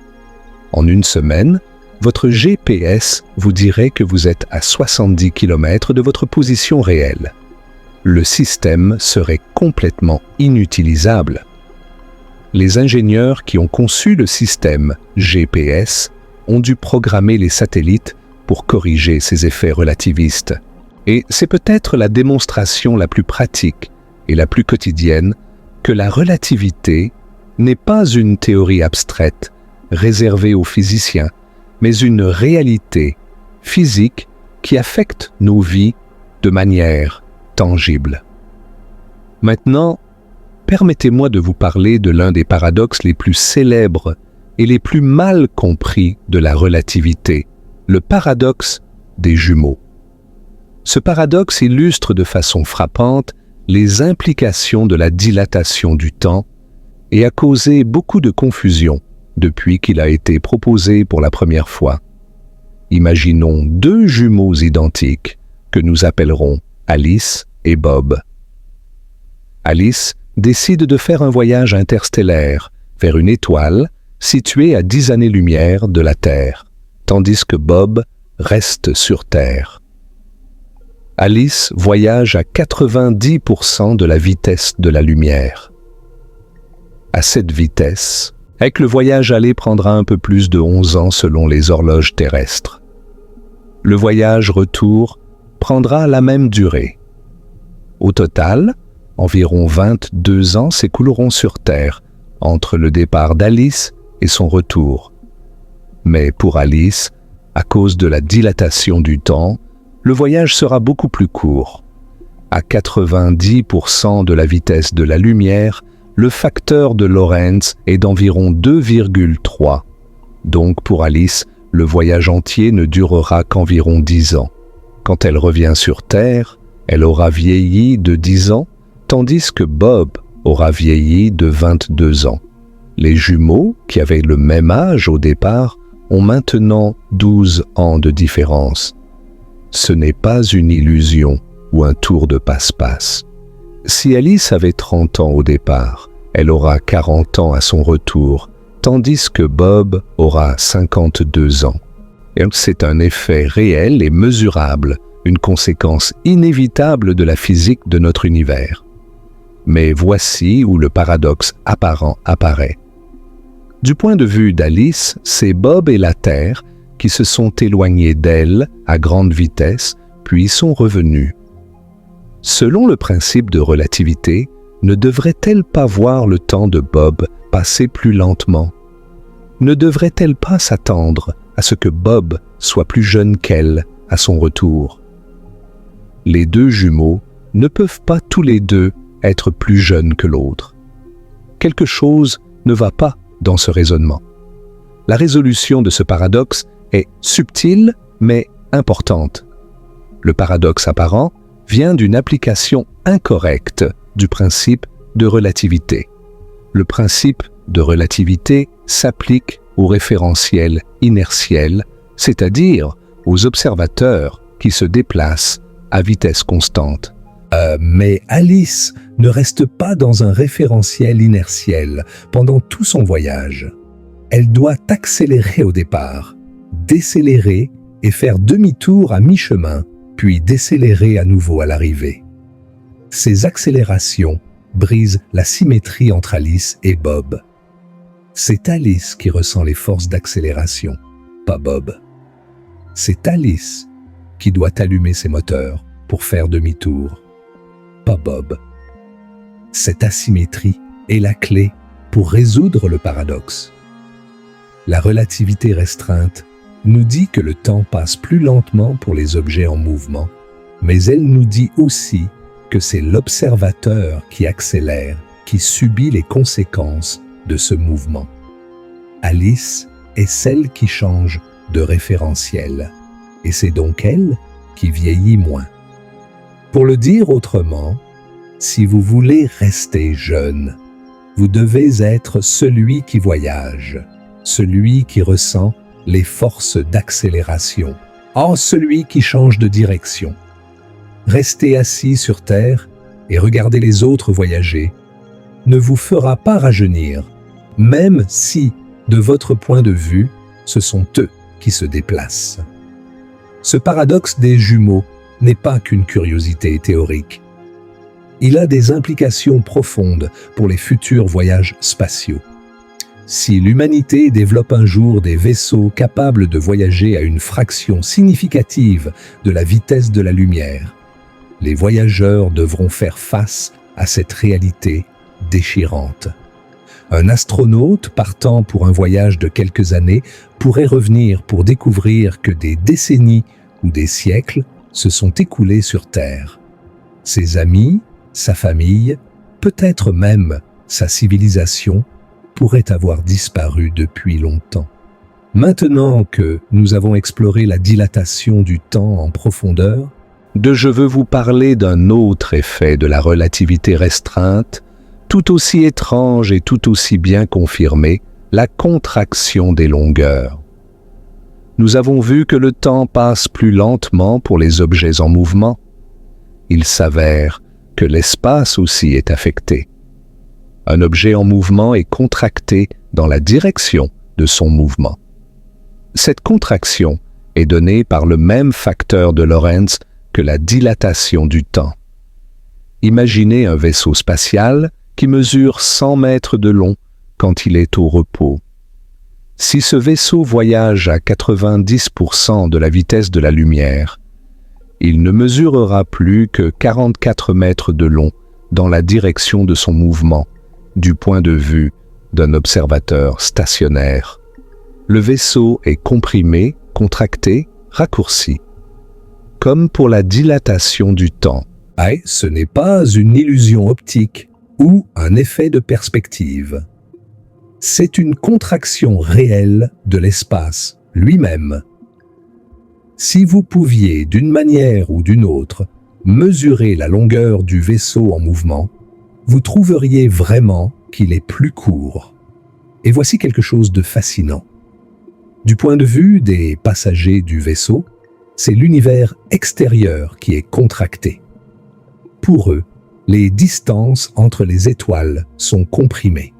En une semaine, votre GPS vous dirait que vous êtes à 70 km de votre position réelle. Le système serait complètement inutilisable. Les ingénieurs qui ont conçu le système GPS ont dû programmer les satellites pour corriger ces effets relativistes. Et c'est peut-être la démonstration la plus pratique et la plus quotidienne que la relativité n'est pas une théorie abstraite réservée aux physiciens, mais une réalité physique qui affecte nos vies de manière tangible. Maintenant, permettez-moi de vous parler de l'un des paradoxes les plus célèbres et les plus mal compris de la relativité, le paradoxe des jumeaux. Ce paradoxe illustre de façon frappante les implications de la dilatation du temps et a causé beaucoup de confusion depuis qu'il a été proposé pour la première fois. Imaginons deux jumeaux identiques que nous appellerons Alice et Bob. Alice décide de faire un voyage interstellaire vers une étoile située à 10 années-lumière de la Terre, tandis que Bob reste sur Terre. Alice voyage à 90% de la vitesse de la lumière. À cette vitesse, le voyage aller prendra un peu plus de 11 ans selon les horloges terrestres. Le voyage retour prendra la même durée. Au total, environ 22 ans s'écouleront sur Terre entre le départ d'Alice et son retour. Mais pour Alice, à cause de la dilatation du temps, le voyage sera beaucoup plus court. À 90% de la vitesse de la lumière, le facteur de Lorentz est d'environ 2,3. Donc pour Alice, le voyage entier ne durera qu'environ 10 ans. Quand elle revient sur Terre, elle aura vieilli de 10 ans, tandis que Bob aura vieilli de 22 ans. Les jumeaux, qui avaient le même âge au départ, ont maintenant 12 ans de différence. Ce n'est pas une illusion ou un tour de passe-passe. Si Alice avait 30 ans au départ, elle aura 40 ans à son retour, tandis que Bob aura 52 ans. Et c'est un effet réel et mesurable, une conséquence inévitable de la physique de notre univers. Mais voici où le paradoxe apparent apparaît. Du point de vue d'Alice, c'est Bob et la Terre qui se sont éloignés d'elle à grande vitesse, puis sont revenus. Selon le principe de relativité, ne devrait-elle pas voir le temps de Bob passer plus lentement? Ne devrait-elle pas s'attendre à ce que Bob soit plus jeune qu'elle à son retour? Les deux jumeaux ne peuvent pas tous les deux être plus jeunes que l'autre. Quelque chose ne va pas dans ce raisonnement. La résolution de ce paradoxe est subtile mais importante. Le paradoxe apparent vient d'une application incorrecte du principe de relativité. Le principe de relativité s'applique aux référentiels inertiels, c'est-à-dire aux observateurs qui se déplacent à vitesse constante. Mais Alice ne reste pas dans un référentiel inertiel pendant tout son voyage. Elle doit accélérer au départ, décélérer et faire demi-tour à mi-chemin, puis décélérer à nouveau à l'arrivée. Ces accélérations brisent la symétrie entre Alice et Bob. C'est Alice qui ressent les forces d'accélération, pas Bob. C'est Alice qui doit allumer ses moteurs pour faire demi-tour, pas Bob. Cette asymétrie est la clé pour résoudre le paradoxe. La relativité restreinte nous dit que le temps passe plus lentement pour les objets en mouvement, mais elle nous dit aussi que c'est l'observateur qui accélère, qui subit les conséquences de ce mouvement. Alice est celle qui change de référentiel, et c'est donc elle qui vieillit moins. Pour le dire autrement, si vous voulez rester jeune, vous devez être celui qui voyage, celui qui ressent les forces d'accélération, celui qui change de direction. Rester assis sur terre et regarder les autres voyager ne vous fera pas rajeunir, même si, de votre point de vue, ce sont eux qui se déplacent. Ce paradoxe des jumeaux n'est pas qu'une curiosité théorique. Il a des implications profondes pour les futurs voyages spatiaux. Si l'humanité développe un jour des vaisseaux capables de voyager à une fraction significative de la vitesse de la lumière, les voyageurs devront faire face à cette réalité déchirante. Un astronaute partant pour un voyage de quelques années pourrait revenir pour découvrir que des décennies ou des siècles se sont écoulés sur Terre. Ses amis, sa famille, peut-être même sa civilisation, pourraient avoir disparu depuis longtemps. Maintenant que nous avons exploré la dilatation du temps en profondeur, je veux vous parler d'un autre effet de la relativité restreinte, tout aussi étrange et tout aussi bien confirmé, la contraction des longueurs. Nous avons vu que le temps passe plus lentement pour les objets en mouvement. Il s'avère que l'espace aussi est affecté. Un objet en mouvement est contracté dans la direction de son mouvement. Cette contraction est donnée par le même facteur de Lorentz que la dilatation du temps. Imaginez un vaisseau spatial qui mesure 100 mètres de long quand il est au repos. Si ce vaisseau voyage à 90% de la vitesse de la lumière, il ne mesurera plus que 44 mètres de long dans la direction de son mouvement, du point de vue d'un observateur stationnaire. Le vaisseau est comprimé, contracté, raccourci. Comme pour la dilatation du temps. Ce n'est pas une illusion optique ou un effet de perspective. C'est une contraction réelle de l'espace lui-même. Si vous pouviez, d'une manière ou d'une autre, mesurer la longueur du vaisseau en mouvement, vous trouveriez vraiment qu'il est plus court. Et voici quelque chose de fascinant. Du point de vue des passagers du vaisseau, c'est l'univers extérieur qui est contracté. Pour eux, les distances entre les étoiles sont comprimées.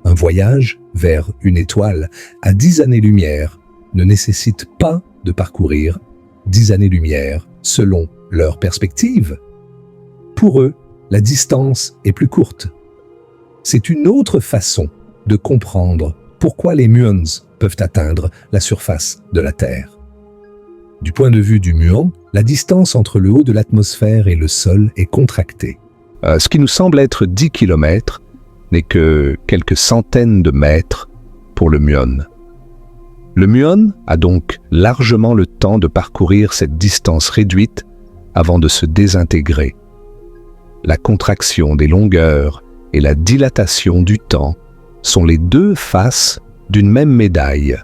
Un voyage vers une étoile à 10 années-lumière ne nécessite pas de parcourir 10 années-lumière selon leur perspective. Pour eux, la distance est plus courte. C'est une autre façon de comprendre pourquoi les muons peuvent atteindre la surface de la Terre. Du point de vue du muon, la distance entre le haut de l'atmosphère et le sol est contractée. Ce qui nous semble être 10 km n'est que quelques centaines de mètres pour le muon. Le muon a donc largement le temps de parcourir cette distance réduite avant de se désintégrer. La contraction des longueurs et la dilatation du temps sont les deux faces d'une même médaille.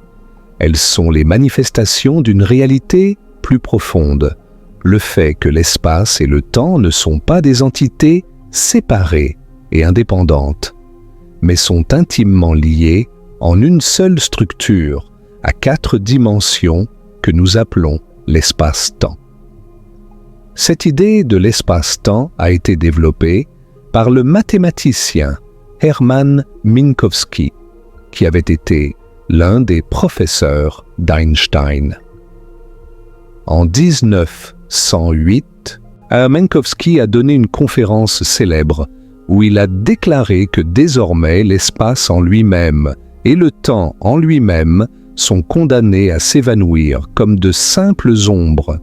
Elles sont les manifestations d'une réalité plus profonde, le fait que l'espace et le temps ne sont pas des entités séparées et indépendantes, mais sont intimement liées en une seule structure, à 4 dimensions que nous appelons l'espace-temps. Cette idée de l'espace-temps a été développée par le mathématicien Hermann Minkowski, qui avait été l'un des professeurs d'Einstein. En 1908, Minkowski a donné une conférence célèbre où il a déclaré que désormais l'espace en lui-même et le temps en lui-même sont condamnés à s'évanouir comme de simples ombres,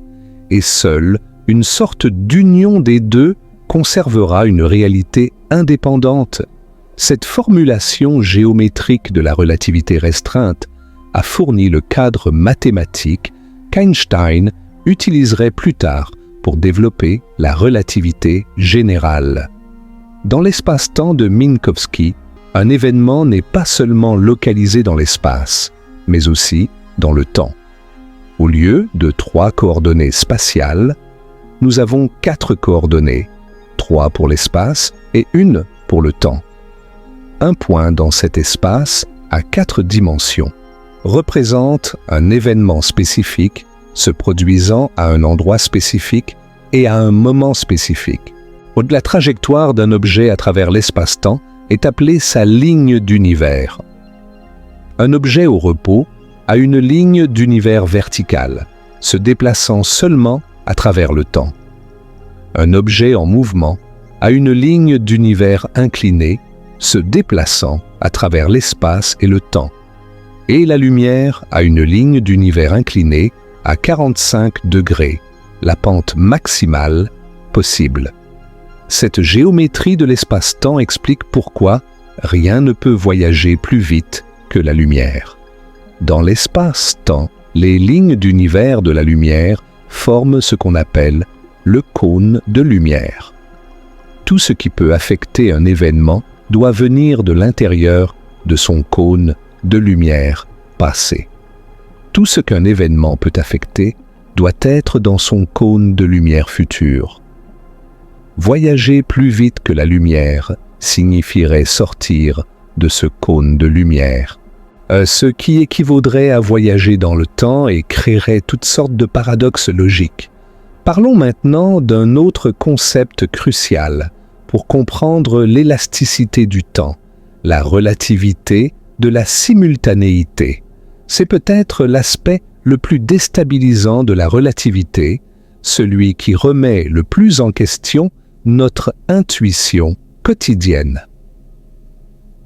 et seule une sorte d'union des deux conservera une réalité indépendante. Cette formulation géométrique de la relativité restreinte a fourni le cadre mathématique qu'Einstein utiliserait plus tard pour développer la relativité générale. Dans l'espace-temps de Minkowski, un événement n'est pas seulement localisé dans l'espace, mais aussi dans le temps. Au lieu de 3 coordonnées spatiales, nous avons 4 coordonnées, 3 pour l'espace et 1 pour le temps. Un point dans cet espace à 4 dimensions représente un événement spécifique se produisant à un endroit spécifique et à un moment spécifique. La trajectoire d'un objet à travers l'espace-temps est appelée sa ligne d'univers. Un objet au repos a une ligne d'univers verticale, se déplaçant seulement à travers le temps. Un objet en mouvement a une ligne d'univers inclinée, se déplaçant à travers l'espace et le temps. Et la lumière a une ligne d'univers inclinée à 45 degrés, la pente maximale possible. Cette géométrie de l'espace-temps explique pourquoi rien ne peut voyager plus vite que la lumière. Dans l'espace-temps, les lignes d'univers de la lumière forment ce qu'on appelle le cône de lumière. Tout ce qui peut affecter un événement doit venir de l'intérieur de son cône de lumière passé. Tout ce qu'un événement peut affecter doit être dans son cône de lumière futur. Voyager plus vite que la lumière signifierait sortir de ce cône de lumière, ce qui équivaudrait à voyager dans le temps et créerait toutes sortes de paradoxes logiques. Parlons maintenant d'un autre concept crucial pour comprendre l'élasticité du temps, la relativité de la simultanéité. C'est peut-être l'aspect le plus déstabilisant de la relativité, celui qui remet le plus en question notre intuition quotidienne.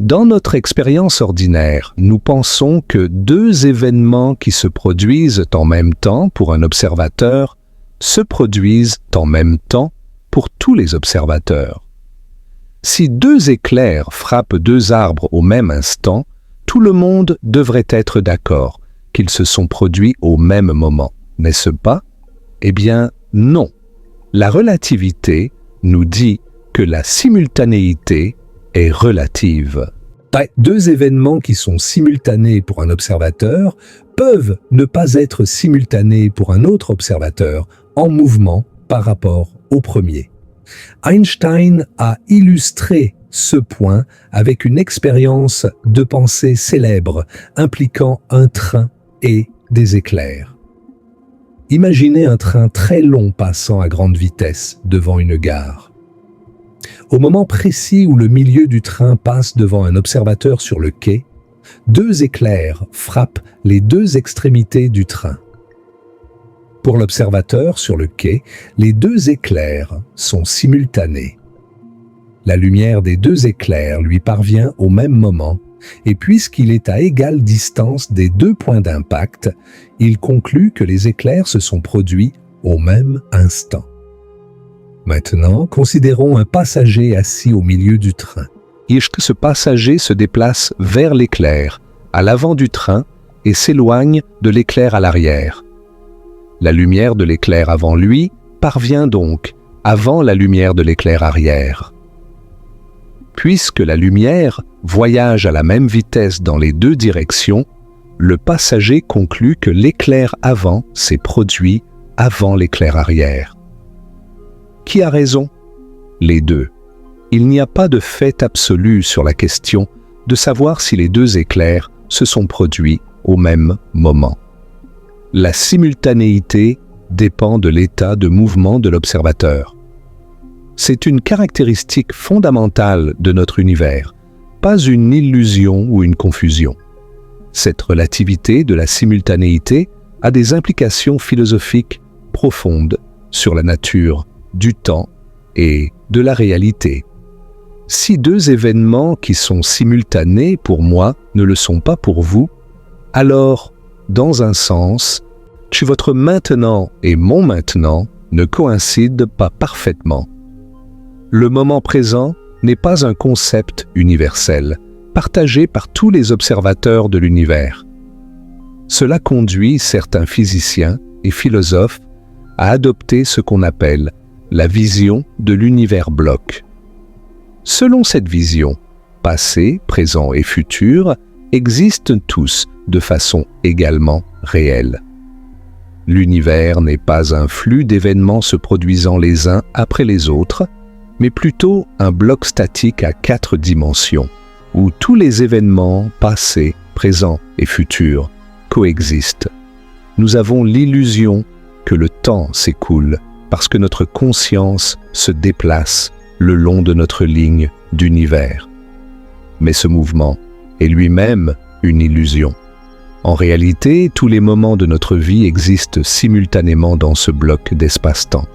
Dans notre expérience ordinaire, nous pensons que 2 événements qui se produisent en même temps pour un observateur se produisent en même temps pour tous les observateurs. Si 2 éclairs frappent 2 arbres au même instant, tout le monde devrait être d'accord qu'ils se sont produits au même moment, n'est-ce pas? Eh bien, non. La relativité nous dit que la simultanéité est relative. 2 événements qui sont simultanés pour un observateur peuvent ne pas être simultanés pour un autre observateur en mouvement par rapport au premier. Einstein a illustré ce point avec une expérience de pensée célèbre impliquant un train et des éclairs. Imaginez un train très long passant à grande vitesse devant une gare. Au moment précis où le milieu du train passe devant un observateur sur le quai, 2 éclairs frappent les 2 extrémités du train. Pour l'observateur sur le quai, les 2 éclairs sont simultanés. La lumière des 2 éclairs lui parvient au même moment, et puisqu'il est à égale distance des 2 points d'impact, il conclut que les éclairs se sont produits au même instant. Maintenant, considérons un passager assis au milieu du train. Ce passager se déplace vers l'éclair, à l'avant du train, et s'éloigne de l'éclair à l'arrière. La lumière de l'éclair avant lui parvient donc avant la lumière de l'éclair arrière. Puisque la lumière voyage à la même vitesse dans les 2 directions, le passager conclut que l'éclair avant s'est produit avant l'éclair arrière. Qui a raison? Les 2. Il n'y a pas de fait absolu sur la question de savoir si les 2 éclairs se sont produits au même moment. La simultanéité dépend de l'état de mouvement de l'observateur. C'est une caractéristique fondamentale de notre univers, pas une illusion ou une confusion. Cette relativité de la simultanéité a des implications philosophiques profondes sur la nature du temps et de la réalité. Si 2 événements qui sont simultanés pour moi ne le sont pas pour vous, alors, dans un sens, votre maintenant et mon maintenant ne coïncident pas parfaitement. Le moment présent n'est pas un concept universel, partagé par tous les observateurs de l'univers. Cela conduit certains physiciens et philosophes à adopter ce qu'on appelle la vision de l'univers bloc. Selon cette vision, passé, présent et futur existent tous de façon également réelle. L'univers n'est pas un flux d'événements se produisant les uns après les autres, mais plutôt un bloc statique à 4 dimensions, où tous les événements passés, présents et futurs coexistent. Nous avons l'illusion que le temps s'écoule parce que notre conscience se déplace le long de notre ligne d'univers. Mais ce mouvement est lui-même une illusion. En réalité, tous les moments de notre vie existent simultanément dans ce bloc d'espace-temps.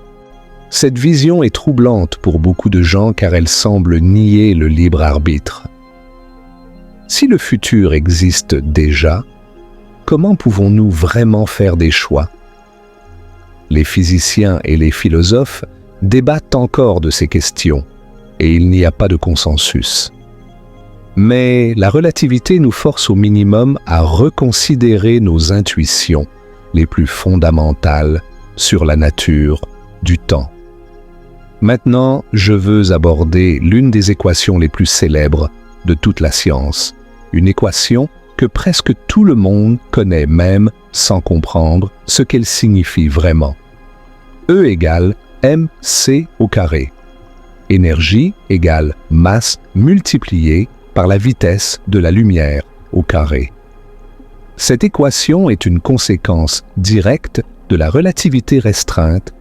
Cette vision est troublante pour beaucoup de gens car elle semble nier le libre arbitre. Si le futur existe déjà, comment pouvons-nous vraiment faire des choix? Les physiciens et les philosophes débattent encore de ces questions et il n'y a pas de consensus. Mais la relativité nous force au minimum à reconsidérer nos intuitions les plus fondamentales sur la nature du temps. Maintenant, je veux aborder l'une des équations les plus célèbres de toute la science, une équation que presque tout le monde connaît même sans comprendre ce qu'elle signifie vraiment. E égale mc au carré. Énergie égale masse multipliée par la vitesse de la lumière au carré. Cette équation est une conséquence directe de la relativité restreinte,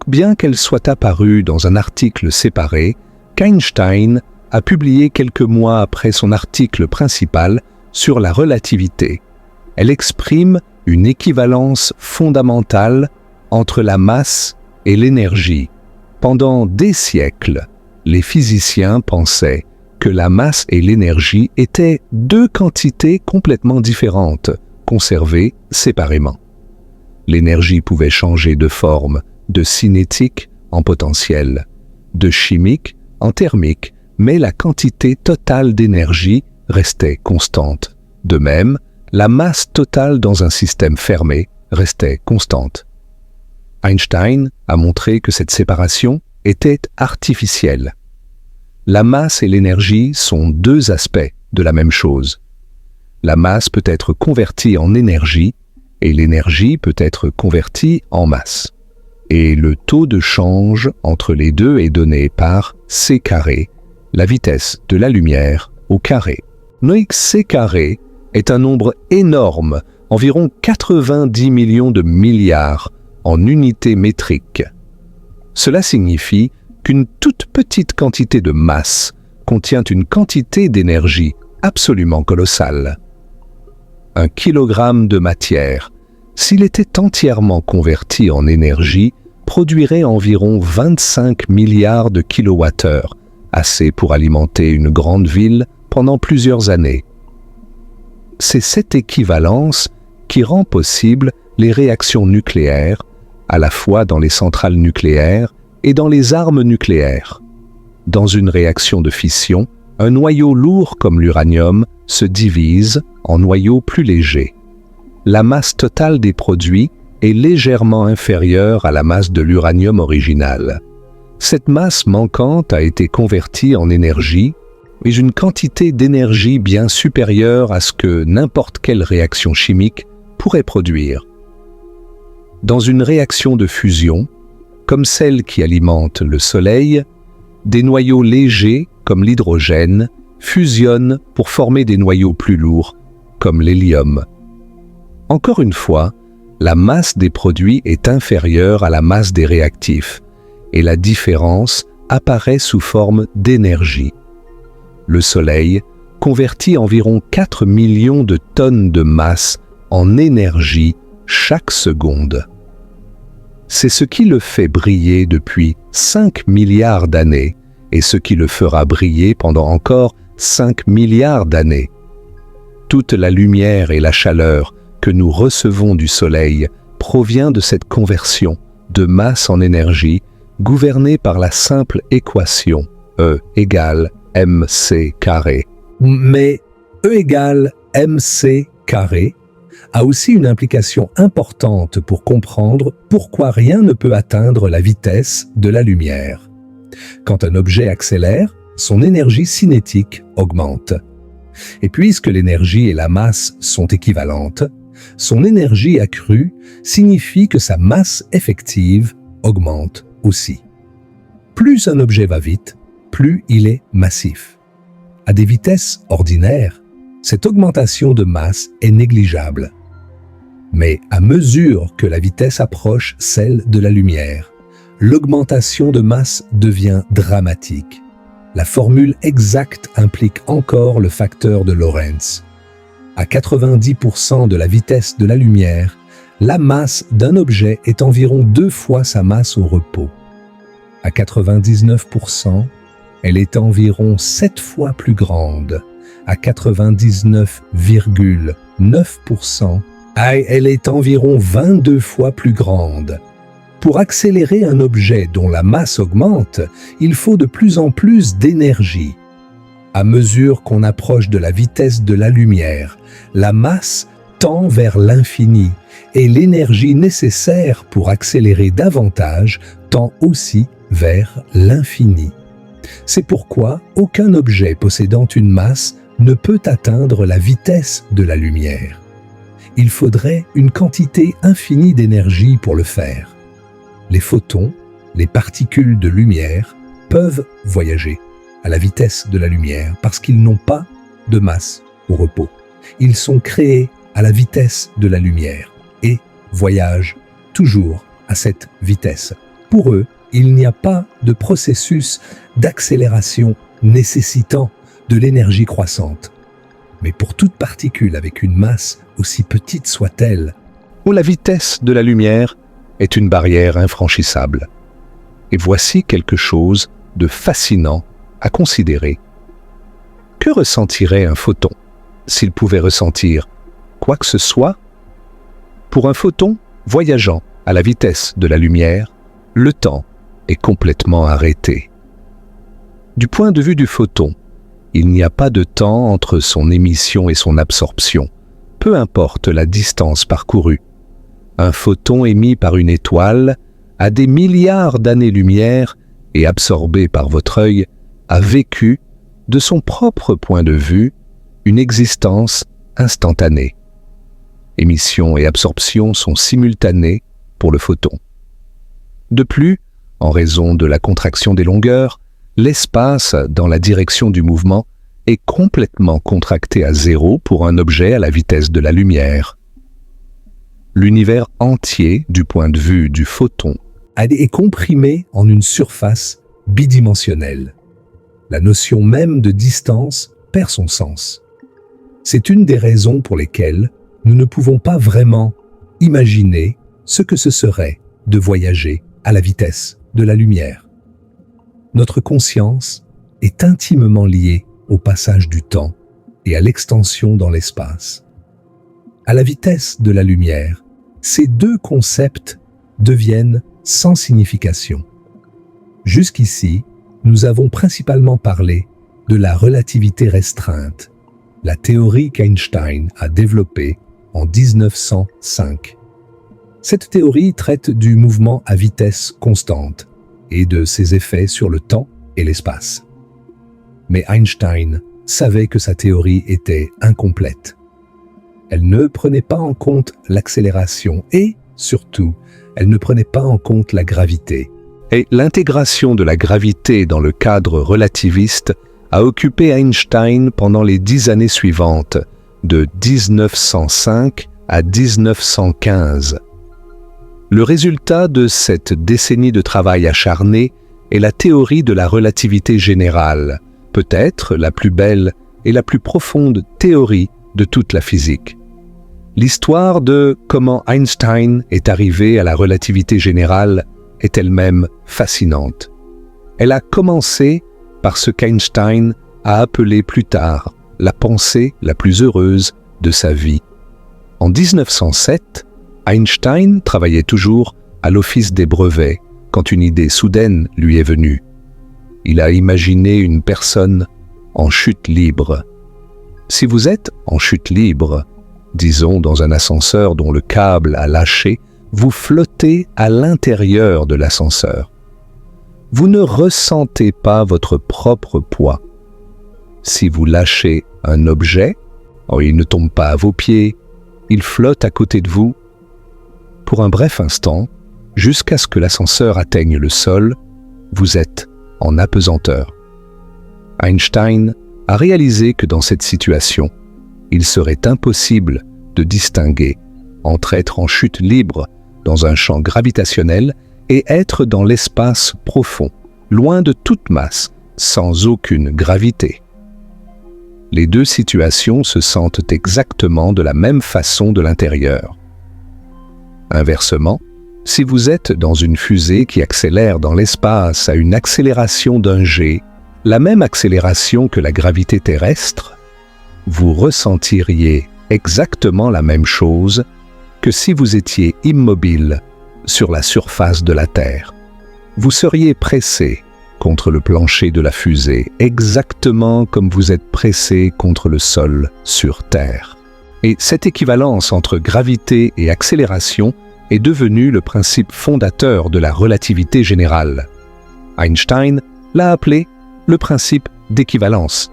bien qu'elle soit apparue dans un article séparé qu'Einstein a publié quelques mois après son article principal sur la relativité. Elle exprime une équivalence fondamentale entre la masse et l'énergie. Pendant des siècles, les physiciens pensaient que la masse et l'énergie étaient deux quantités complètement différentes, conservées séparément. L'énergie pouvait changer de forme, de cinétique en potentiel, de chimique en thermique, mais la quantité totale d'énergie restait constante. De même, la masse totale dans un système fermé restait constante. Einstein a montré que cette séparation était artificielle. La masse et l'énergie sont deux aspects de la même chose. La masse peut être convertie en énergie et l'énergie peut être convertie en masse. Et le taux de change entre les deux est donné par c carré, la vitesse de la lumière au carré. C carré est un nombre énorme, environ 90 millions de milliards en unités métriques. Cela signifie qu'une toute petite quantité de masse contient une quantité d'énergie absolument colossale. Un kilogramme de matière, s'il était entièrement converti en énergie, produirait environ 25 milliards de kilowattheures, assez pour alimenter une grande ville pendant plusieurs années. C'est cette équivalence qui rend possible les réactions nucléaires, à la fois dans les centrales nucléaires et dans les armes nucléaires. Dans une réaction de fission, un noyau lourd comme l'uranium se divise en noyaux plus légers. La masse totale des produits est légèrement inférieure à la masse de l'uranium original. Cette masse manquante a été convertie en énergie, mais une quantité d'énergie bien supérieure à ce que n'importe quelle réaction chimique pourrait produire. Dans une réaction de fusion, comme celle qui alimente le Soleil, des noyaux légers, comme l'hydrogène, fusionnent pour former des noyaux plus lourds, comme l'hélium. Encore une fois, la masse des produits est inférieure à la masse des réactifs, et la différence apparaît sous forme d'énergie. Le Soleil convertit environ 4 millions de tonnes de masse en énergie chaque seconde. C'est ce qui le fait briller depuis 5 milliards d'années et ce qui le fera briller pendant encore 5 milliards d'années. Toute la lumière et la chaleur que nous recevons du Soleil provient de cette conversion de masse en énergie gouvernée par la simple équation E égale mc carré. Mais E égale mc carré a aussi une implication importante pour comprendre pourquoi rien ne peut atteindre la vitesse de la lumière. Quand un objet accélère, son énergie cinétique augmente. Et puisque l'énergie et la masse sont équivalentes, son énergie accrue signifie que sa masse effective augmente aussi. Plus un objet va vite, plus il est massif. À des vitesses ordinaires, cette augmentation de masse est négligeable. Mais à mesure que la vitesse approche celle de la lumière, l'augmentation de masse devient dramatique. La formule exacte implique encore le facteur de Lorentz. À 90% de la vitesse de la lumière, la masse d'un objet est environ 2 fois sa masse au repos. À 99%, elle est environ 7 fois plus grande. À 99,9%, elle est environ 22 fois plus grande. Pour accélérer un objet dont la masse augmente, il faut de plus en plus d'énergie. À mesure qu'on approche de la vitesse de la lumière, la masse tend vers l'infini et l'énergie nécessaire pour accélérer davantage tend aussi vers l'infini. C'est pourquoi aucun objet possédant une masse ne peut atteindre la vitesse de la lumière. Il faudrait une quantité infinie d'énergie pour le faire. Les photons, les particules de lumière, peuvent voyager à la vitesse de la lumière parce qu'ils n'ont pas de masse au repos. Ils sont créés à la vitesse de la lumière et voyagent toujours à cette vitesse. Pour eux, il n'y a pas de processus d'accélération nécessitant de l'énergie croissante. Mais pour toute particule avec une masse, aussi petite soit-elle, où la vitesse de la lumière est une barrière infranchissable. Et voici quelque chose de fascinant à considérer. Que ressentirait un photon s'il pouvait ressentir quoi que ce soit? Pour un photon voyageant à la vitesse de la lumière, le temps est complètement arrêté. Du point de vue du photon, il n'y a pas de temps entre son émission et son absorption, peu importe la distance parcourue. Un photon émis par une étoile à des milliards d'années-lumière et absorbé par votre œil a vécu, de son propre point de vue, une existence instantanée. Émission et absorption sont simultanées pour le photon. De plus, en raison de la contraction des longueurs, l'espace dans la direction du mouvement est complètement contracté à zéro pour un objet à la vitesse de la lumière. L'univers entier, du point de vue du photon, est comprimé en une surface bidimensionnelle. La notion même de distance perd son sens. C'est une des raisons pour lesquelles nous ne pouvons pas vraiment imaginer ce que ce serait de voyager à la vitesse de la lumière. Notre conscience est intimement liée au passage du temps et à l'extension dans l'espace. À la vitesse de la lumière, ces deux concepts deviennent sans signification. Jusqu'ici, nous avons principalement parlé de la relativité restreinte, la théorie qu'Einstein a développée en 1905. Cette théorie traite du mouvement à vitesse constante et de ses effets sur le temps et l'espace. Mais Einstein savait que sa théorie était incomplète. Elle ne prenait pas en compte l'accélération et, surtout, elle ne prenait pas en compte la gravité. Et l'intégration de la gravité dans le cadre relativiste a occupé Einstein pendant les 10 années suivantes, de 1905 à 1915. Le résultat de cette décennie de travail acharné est la théorie de la relativité générale, peut-être la plus belle et la plus profonde théorie de toute la physique. L'histoire de comment Einstein est arrivé à la relativité générale est elle-même fascinante. Elle a commencé par ce qu'Einstein a appelé plus tard la pensée la plus heureuse de sa vie. En 1907, Einstein travaillait toujours à l'Office des brevets quand une idée soudaine lui est venue. Il a imaginé une personne en chute libre. Si vous êtes en chute libre, disons dans un ascenseur dont le câble a lâché, vous flottez à l'intérieur de l'ascenseur. Vous ne ressentez pas votre propre poids. Si vous lâchez un objet, il ne tombe pas à vos pieds, il flotte à côté de vous. Pour un bref instant, jusqu'à ce que l'ascenseur atteigne le sol, vous êtes en apesanteur. Einstein a réalisé que dans cette situation, il serait impossible de distinguer entre être en chute libre dans un champ gravitationnel et être dans l'espace profond, loin de toute masse, sans aucune gravité. Les deux situations se sentent exactement de la même façon de l'intérieur. Inversement, si vous êtes dans une fusée qui accélère dans l'espace à une accélération d'un jet, la même accélération que la gravité terrestre, vous ressentiriez exactement la même chose que si vous étiez immobile sur la surface de la Terre. Vous seriez pressé contre le plancher de la fusée, exactement comme vous êtes pressé contre le sol sur Terre. Et cette équivalence entre gravité et accélération est devenue le principe fondateur de la relativité générale. Einstein l'a appelé le principe d'équivalence.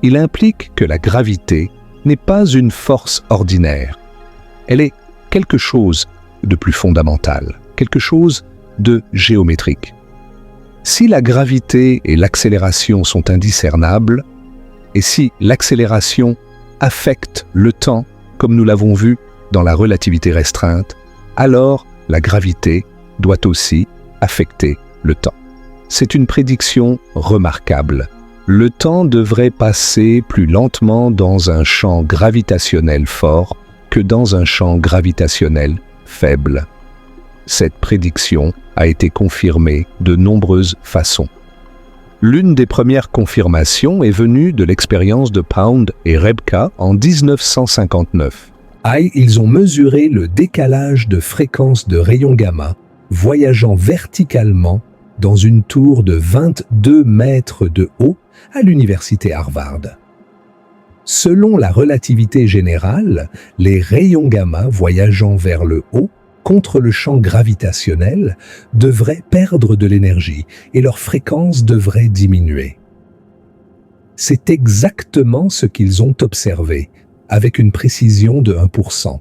Il implique que la gravité n'est pas une force ordinaire. Elle est quelque chose de plus fondamental, quelque chose de géométrique. Si la gravité et l'accélération sont indiscernables, et si l'accélération affecte le temps, comme nous l'avons vu dans la relativité restreinte, alors la gravité doit aussi affecter le temps. C'est une prédiction remarquable. Le temps devrait passer plus lentement dans un champ gravitationnel fort que dans un champ gravitationnel faible. Cette prédiction a été confirmée de nombreuses façons. L'une des premières confirmations est venue de l'expérience de Pound et Rebka en 1959. Ils ont mesuré le décalage de fréquence de rayons gamma voyageant verticalement dans une tour de 22 mètres de haut à l'université Harvard. Selon la relativité générale, les rayons gamma voyageant vers le haut contre le champ gravitationnel devraient perdre de l'énergie et leur fréquence devrait diminuer. C'est exactement ce qu'ils ont observé, avec une précision de 1%.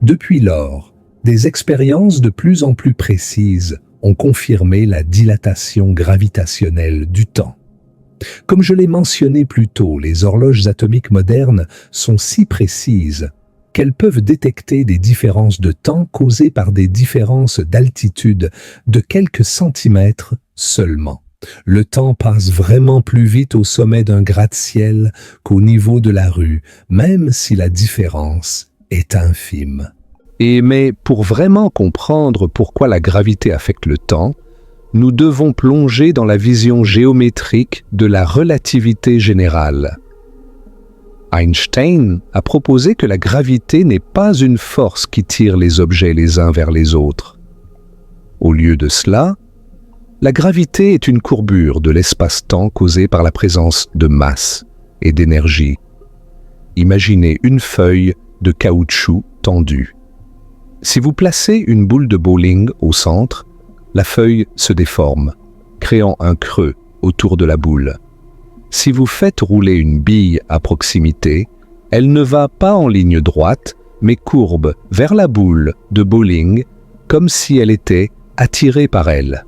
Depuis lors, des expériences de plus en plus précises ont confirmé la dilatation gravitationnelle du temps. Comme je l'ai mentionné plus tôt, les horloges atomiques modernes sont si précises qu'elles peuvent détecter des différences de temps causées par des différences d'altitude de quelques centimètres seulement. Le temps passe vraiment plus vite au sommet d'un gratte-ciel qu'au niveau de la rue, même si la différence est infime. Mais pour vraiment comprendre pourquoi la gravité affecte le temps, nous devons plonger dans la vision géométrique de la relativité générale. Einstein a proposé que la gravité n'est pas une force qui tire les objets les uns vers les autres. Au lieu de cela, la gravité est une courbure de l'espace-temps causée par la présence de masse et d'énergie. Imaginez une feuille de caoutchouc tendue. Si vous placez une boule de bowling au centre, la feuille se déforme, créant un creux autour de la boule. Si vous faites rouler une bille à proximité, elle ne va pas en ligne droite, mais courbe vers la boule de bowling comme si elle était attirée par elle.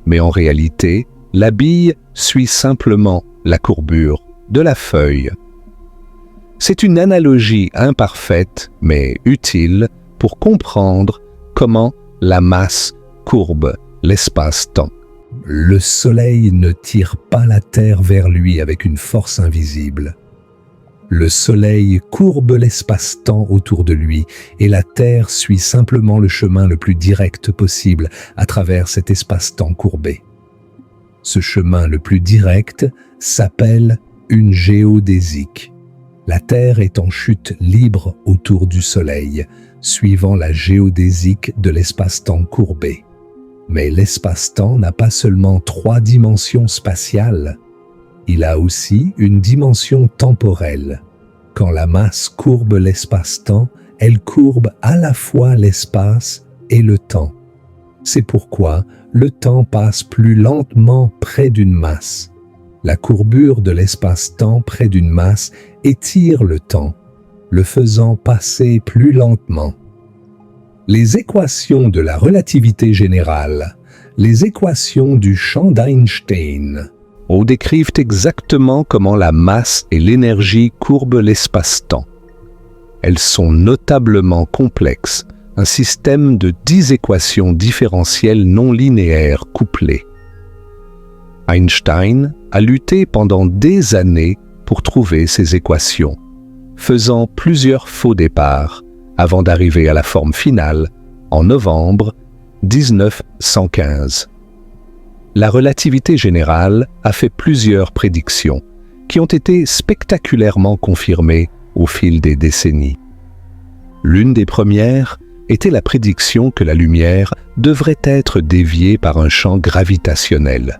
Mais en réalité, la bille suit simplement la courbure de la feuille. C'est une analogie imparfaite, mais utile pour comprendre comment la masse courbe l'espace-temps. Le Soleil ne tire pas la Terre vers lui avec une force invisible. Le Soleil courbe l'espace-temps autour de lui et la Terre suit simplement le chemin le plus direct possible à travers cet espace-temps courbé. Ce chemin le plus direct s'appelle une géodésique. La Terre est en chute libre autour du Soleil, suivant la géodésique de l'espace-temps courbé. Mais l'espace-temps n'a pas seulement 3 dimensions spatiales, il a aussi une dimension temporelle. Quand la masse courbe l'espace-temps, elle courbe à la fois l'espace et le temps. C'est pourquoi le temps passe plus lentement près d'une masse. La courbure de l'espace-temps près d'une masse étire le temps, le faisant passer plus lentement. Les équations de la relativité générale, les équations du champ d'Einstein, décrivent exactement comment la masse et l'énergie courbent l'espace-temps. Elles sont notablement complexes, un système de 10 équations différentielles non linéaires couplées. Einstein a lutté pendant des années pour trouver ces équations, faisant plusieurs faux départs avant d'arriver à la forme finale en novembre 1915. La relativité générale a fait plusieurs prédictions qui ont été spectaculairement confirmées au fil des décennies. L'une des premières était la prédiction que la lumière devrait être déviée par un champ gravitationnel.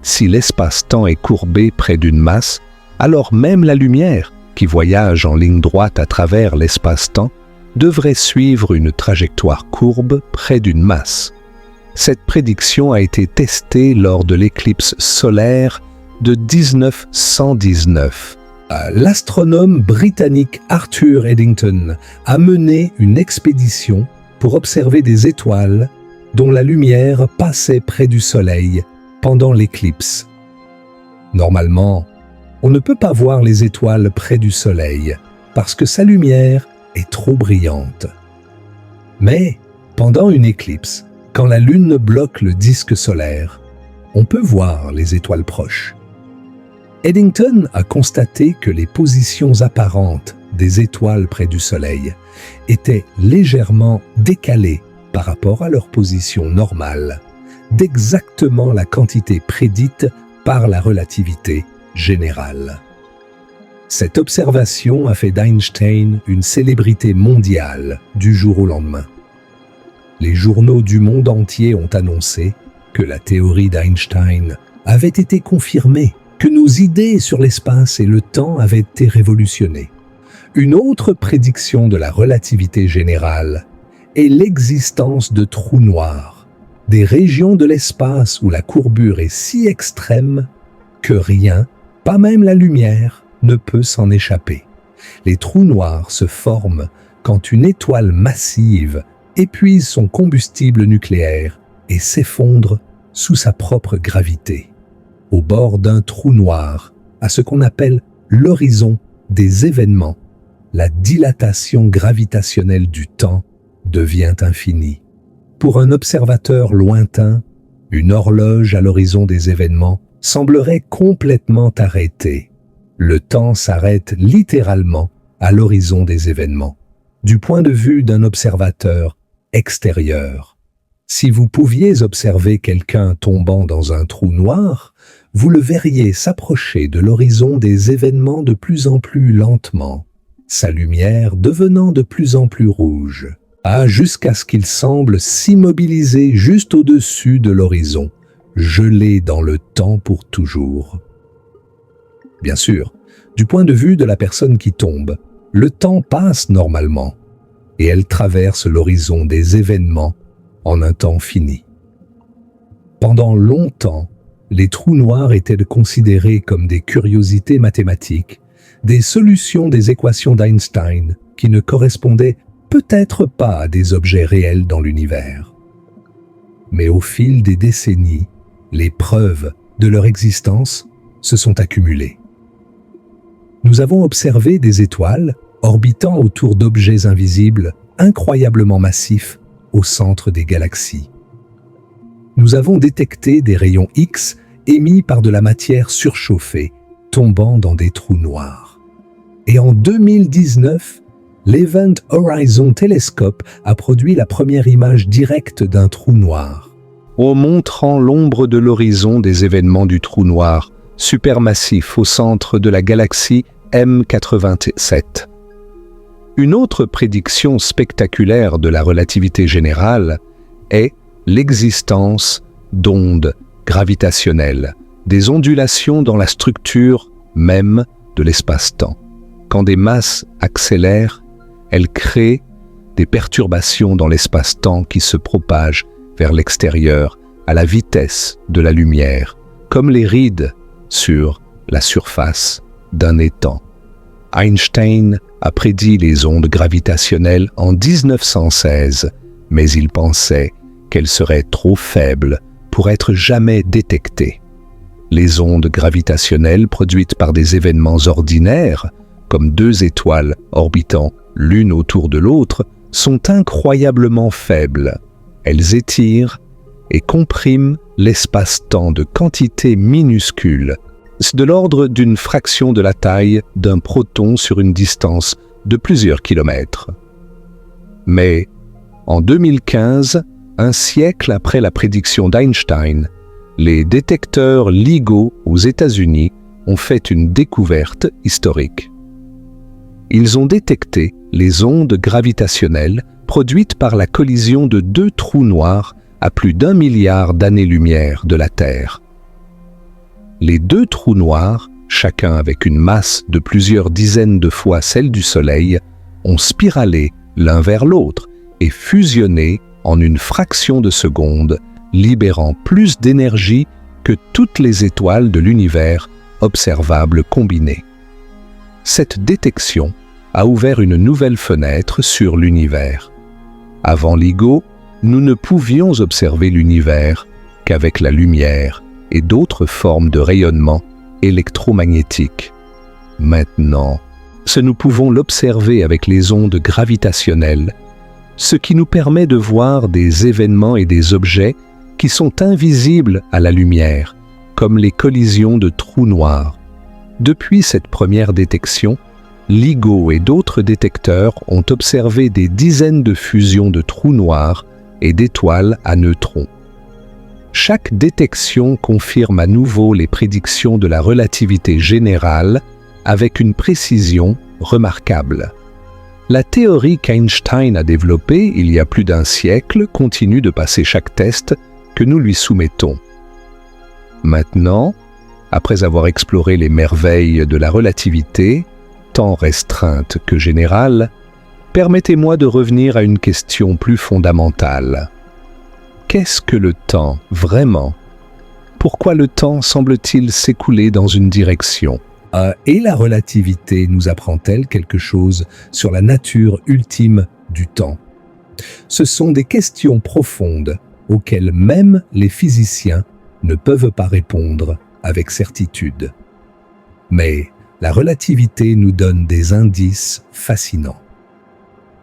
Si l'espace-temps est courbé près d'une masse, alors même la lumière, qui voyage en ligne droite à travers l'espace-temps, devrait suivre une trajectoire courbe près d'une masse. Cette prédiction a été testée lors de l'éclipse solaire de 1919. L'astronome britannique Arthur Eddington a mené une expédition pour observer des étoiles dont la lumière passait près du Soleil pendant l'éclipse. Normalement, on ne peut pas voir les étoiles près du Soleil parce que sa lumière est trop brillante. Mais pendant une éclipse, quand la Lune bloque le disque solaire, on peut voir les étoiles proches. Eddington a constaté que les positions apparentes des étoiles près du Soleil étaient légèrement décalées par rapport à leur position normale, d'exactement la quantité prédite par la relativité générale. Cette observation a fait d'Einstein une célébrité mondiale du jour au lendemain. Les journaux du monde entier ont annoncé que la théorie d'Einstein avait été confirmée, que nos idées sur l'espace et le temps avaient été révolutionnées. Une autre prédiction de la relativité générale est l'existence de trous noirs, des régions de l'espace où la courbure est si extrême que rien, pas même la lumière, ne peut s'en échapper. Les trous noirs se forment quand une étoile massive épuise son combustible nucléaire et s'effondre sous sa propre gravité. Au bord d'un trou noir, à ce qu'on appelle l'horizon des événements, la dilatation gravitationnelle du temps devient infinie. Pour un observateur lointain, une horloge à l'horizon des événements semblerait complètement arrêtée. Le temps s'arrête littéralement à l'horizon des événements, du point de vue d'un observateur extérieur. Si vous pouviez observer quelqu'un tombant dans un trou noir, vous le verriez s'approcher de l'horizon des événements de plus en plus lentement, sa lumière devenant de plus en plus rouge, jusqu'à ce qu'il semble s'immobiliser juste au-dessus de l'horizon, gelé dans le temps pour toujours. Bien sûr, du point de vue de la personne qui tombe, le temps passe normalement, et elle traverse l'horizon des événements en un temps fini. Pendant longtemps, les trous noirs étaient considérés comme des curiosités mathématiques, des solutions des équations d'Einstein qui ne correspondaient peut-être pas à des objets réels dans l'univers. Mais au fil des décennies, les preuves de leur existence se sont accumulées. Nous avons observé des étoiles orbitant autour d'objets invisibles incroyablement massifs au centre des galaxies. Nous avons détecté des rayons X émis par de la matière surchauffée tombant dans des trous noirs. Et en 2019, l'Event Horizon Telescope a produit la première image directe d'un trou noir. Montrant l'ombre de l'horizon des événements du trou noir, supermassif au centre de la galaxie M87. Une autre prédiction spectaculaire de la relativité générale est l'existence d'ondes gravitationnelles, des ondulations dans la structure même de l'espace-temps. Quand des masses accélèrent, elles créent des perturbations dans l'espace-temps qui se propagent vers l'extérieur à la vitesse de la lumière, comme les rides sur la surface d'un étang. Einstein a prédit les ondes gravitationnelles en 1916, mais il pensait qu'elles seraient trop faibles pour être jamais détectées. Les ondes gravitationnelles produites par des événements ordinaires, comme deux étoiles orbitant l'une autour de l'autre, sont incroyablement faibles. Elles étirent et compriment l'espace-temps de quantités minuscules. C'est de l'ordre d'une fraction de la taille d'un proton sur une distance de plusieurs kilomètres. Mais, en 2015, un siècle après la prédiction d'Einstein, les détecteurs LIGO aux États-Unis ont fait une découverte historique. Ils ont détecté les ondes gravitationnelles produites par la collision de deux trous noirs à plus d'1 milliard d'années-lumière de la Terre. Les deux trous noirs, chacun avec une masse de plusieurs dizaines de fois celle du Soleil, ont spiralé l'un vers l'autre et fusionné en une fraction de seconde, libérant plus d'énergie que toutes les étoiles de l'univers observables combinées. Cette détection a ouvert une nouvelle fenêtre sur l'univers. Avant LIGO, nous ne pouvions observer l'univers qu'avec la lumière et d'autres formes de rayonnement électromagnétique. Maintenant, nous pouvons l'observer avec les ondes gravitationnelles, ce qui nous permet de voir des événements et des objets qui sont invisibles à la lumière, comme les collisions de trous noirs. Depuis cette première détection, LIGO et d'autres détecteurs ont observé des dizaines de fusions de trous noirs et d'étoiles à neutrons. Chaque détection confirme à nouveau les prédictions de la relativité générale avec une précision remarquable. La théorie qu'Einstein a développée il y a plus d'1 siècle continue de passer chaque test que nous lui soumettons. Maintenant, après avoir exploré les merveilles de la relativité, tant restreinte que générale, permettez-moi de revenir à une question plus fondamentale. Qu'est-ce que le temps, vraiment? Pourquoi le temps semble-t-il s'écouler dans une direction? Et la relativité nous apprend-elle quelque chose sur la nature ultime du temps? Ce sont des questions profondes auxquelles même les physiciens ne peuvent pas répondre avec certitude. Mais la relativité nous donne des indices fascinants.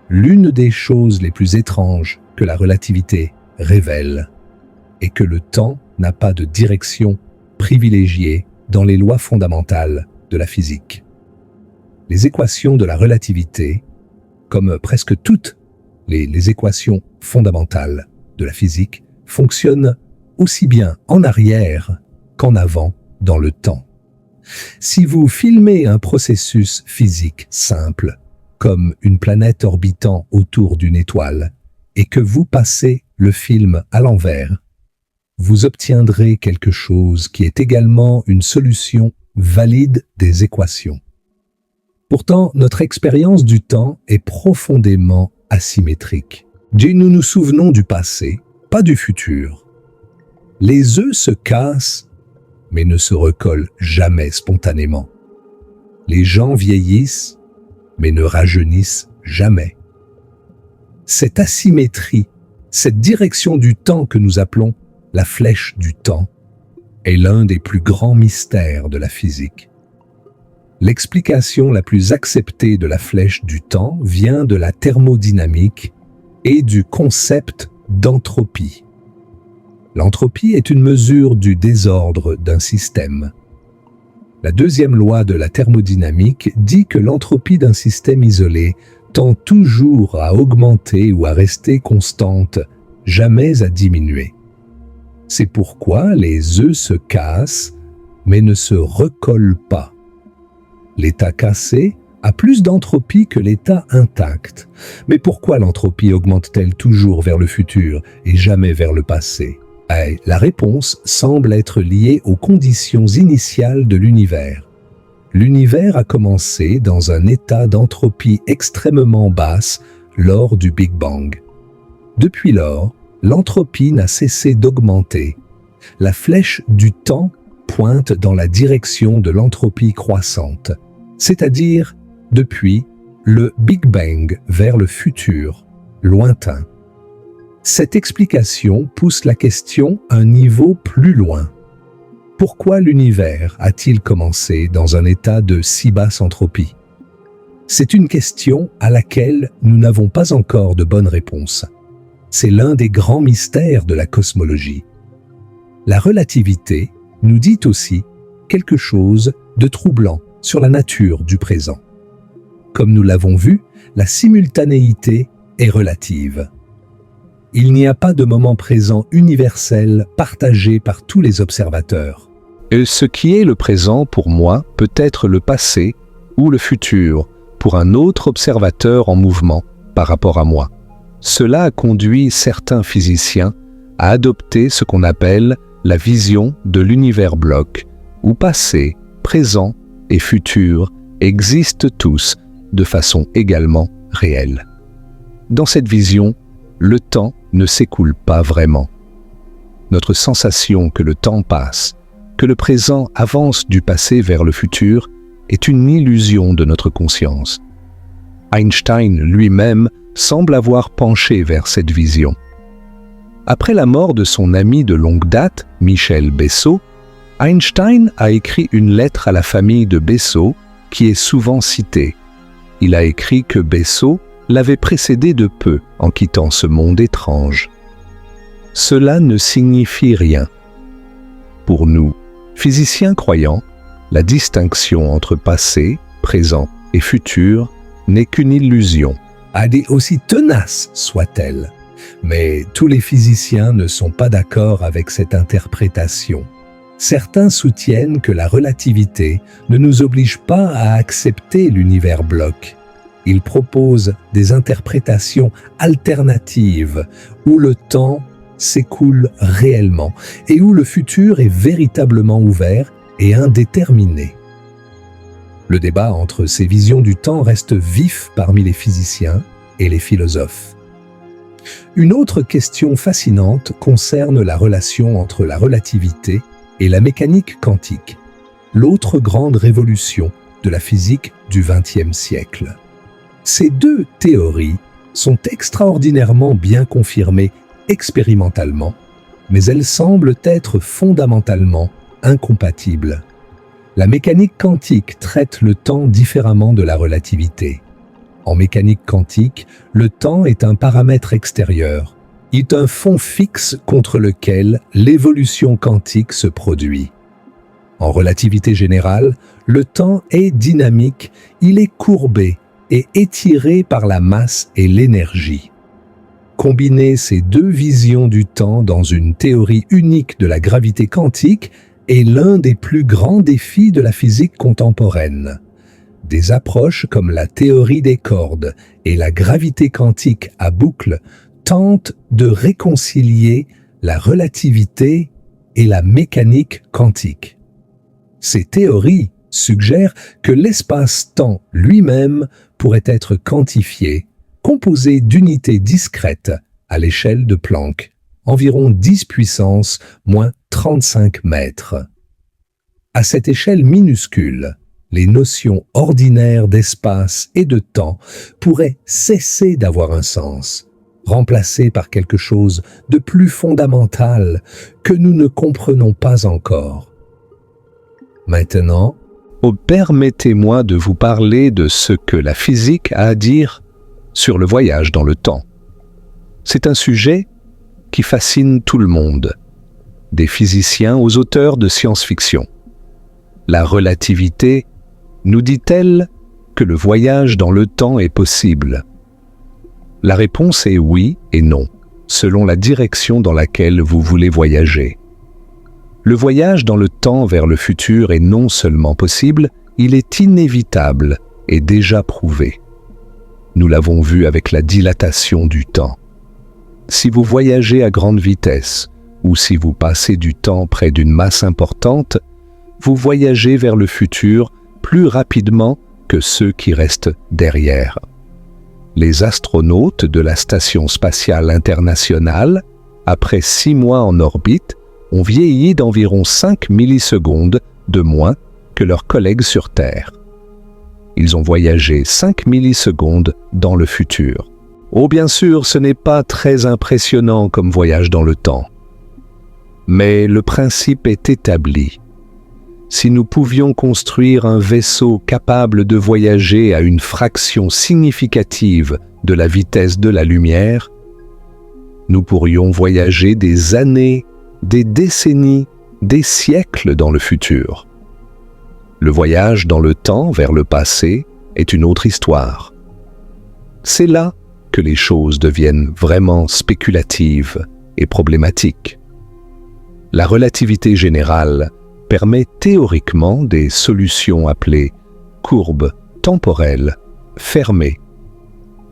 L'une des choses les plus étranges que la relativité révèle est que le temps n'a pas de direction privilégiée dans les lois fondamentales de la physique. Les équations de la relativité, comme presque toutes les équations fondamentales de la physique, fonctionnent aussi bien en arrière qu'en avant dans le temps. Si vous filmez un processus physique simple, comme une planète orbitant autour d'une étoile, et que vous passez le film à l'envers, vous obtiendrez quelque chose qui est également une solution valide des équations. Pourtant, notre expérience du temps est profondément asymétrique. Nous nous souvenons du passé, pas du futur. Les œufs se cassent, mais ne se recollent jamais spontanément. Les gens vieillissent, mais ne rajeunissent jamais. Cette asymétrie, cette direction du temps que nous appelons la flèche du temps, est l'un des plus grands mystères de la physique. L'explication la plus acceptée de la flèche du temps vient de la thermodynamique et du concept d'entropie. L'entropie est une mesure du désordre d'un système. La deuxième loi de la thermodynamique dit que l'entropie d'un système isolé tend toujours à augmenter ou à rester constante, jamais à diminuer. C'est pourquoi les œufs se cassent, mais ne se recollent pas. L'état cassé a plus d'entropie que l'état intact. Mais pourquoi l'entropie augmente-t-elle toujours vers le futur et jamais vers le passé? La réponse semble être liée aux conditions initiales de l'univers. L'univers a commencé dans un état d'entropie extrêmement basse lors du Big Bang. Depuis lors, l'entropie n'a cessé d'augmenter. La flèche du temps pointe dans la direction de l'entropie croissante, c'est-à-dire depuis le Big Bang vers le futur, lointain. Cette explication pousse la question à un niveau plus loin. Pourquoi l'univers a-t-il commencé dans un état de si basse entropie? C'est une question à laquelle nous n'avons pas encore de bonne réponse. C'est l'un des grands mystères de la cosmologie. La relativité nous dit aussi quelque chose de troublant sur la nature du présent. Comme nous l'avons vu, la simultanéité est relative. Il n'y a pas de moment présent universel partagé par tous les observateurs. Et ce qui est le présent pour moi peut être le passé ou le futur pour un autre observateur en mouvement par rapport à moi. Cela a conduit certains physiciens à adopter ce qu'on appelle la vision de l'univers bloc, où passé, présent et futur existent tous de façon également réelle. Dans cette vision, le temps ne s'écoule pas vraiment. Notre sensation que le temps passe, que le présent avance du passé vers le futur, est une illusion de notre conscience. Einstein lui-même semble avoir penché vers cette vision. Après la mort de son ami de longue date, Michel Bessot, Einstein a écrit une lettre à la famille de Bessot qui est souvent citée. Il a écrit que Bessot l'avait précédé de peu en quittant ce monde étrange. Cela ne signifie rien. Pour nous, physiciens croyants, la distinction entre passé, présent et futur n'est qu'une illusion. Aussi tenace soit-elle. Mais tous les physiciens ne sont pas d'accord avec cette interprétation. Certains soutiennent que la relativité ne nous oblige pas à accepter l'univers bloc. Ils proposent des interprétations alternatives où le temps s'écoule réellement et où le futur est véritablement ouvert et indéterminé. Le débat entre ces visions du temps reste vif parmi les physiciens et les philosophes. Une autre question fascinante concerne la relation entre la relativité et la mécanique quantique, l'autre grande révolution de la physique du XXe siècle. Ces deux théories sont extraordinairement bien confirmées expérimentalement, mais elles semblent être fondamentalement incompatibles. La mécanique quantique traite le temps différemment de la relativité. En mécanique quantique, le temps est un paramètre extérieur. Il est un fond fixe contre lequel l'évolution quantique se produit. En relativité générale, le temps est dynamique, il est courbé et étiré par la masse et l'énergie. Combiner ces deux visions du temps dans une théorie unique de la gravité quantique est l'un des plus grands défis de la physique contemporaine. Des approches comme la théorie des cordes et la gravité quantique à boucle tentent de réconcilier la relativité et la mécanique quantique. Ces théories suggèrent que l'espace-temps lui-même pourrait être quantifié, composé d'unités discrètes à l'échelle de Planck, environ 10 puissance moins 35 mètres. À cette échelle minuscule, les notions ordinaires d'espace et de temps pourraient cesser d'avoir un sens, remplacées par quelque chose de plus fondamental que nous ne comprenons pas encore. Maintenant, permettez-moi de vous parler de ce que la physique a à dire sur le voyage dans le temps. C'est un sujet qui fascine tout le monde, des physiciens aux auteurs de science-fiction. La relativité nous dit-elle que le voyage dans le temps est possible? La réponse est oui et non, selon la direction dans laquelle vous voulez voyager. Le voyage dans le temps vers le futur est non seulement possible, il est inévitable et déjà prouvé. Nous l'avons vu avec la dilatation du temps. Si vous voyagez à grande vitesse, ou si vous passez du temps près d'une masse importante, vous voyagez vers le futur plus rapidement que ceux qui restent derrière. Les astronautes de la Station spatiale internationale, après 6 mois en orbite, ont vieilli d'environ 5 millisecondes de moins que leurs collègues sur Terre. Ils ont voyagé 5 millisecondes dans le futur. Oh, bien sûr, ce n'est pas très impressionnant comme voyage dans le temps. Mais le principe est établi. Si nous pouvions construire un vaisseau capable de voyager à une fraction significative de la vitesse de la lumière, nous pourrions voyager des années, des décennies, des siècles dans le futur. Le voyage dans le temps vers le passé est une autre histoire. C'est là que les choses deviennent vraiment spéculatives et problématiques. La relativité générale permet théoriquement des solutions appelées courbes temporelles fermées,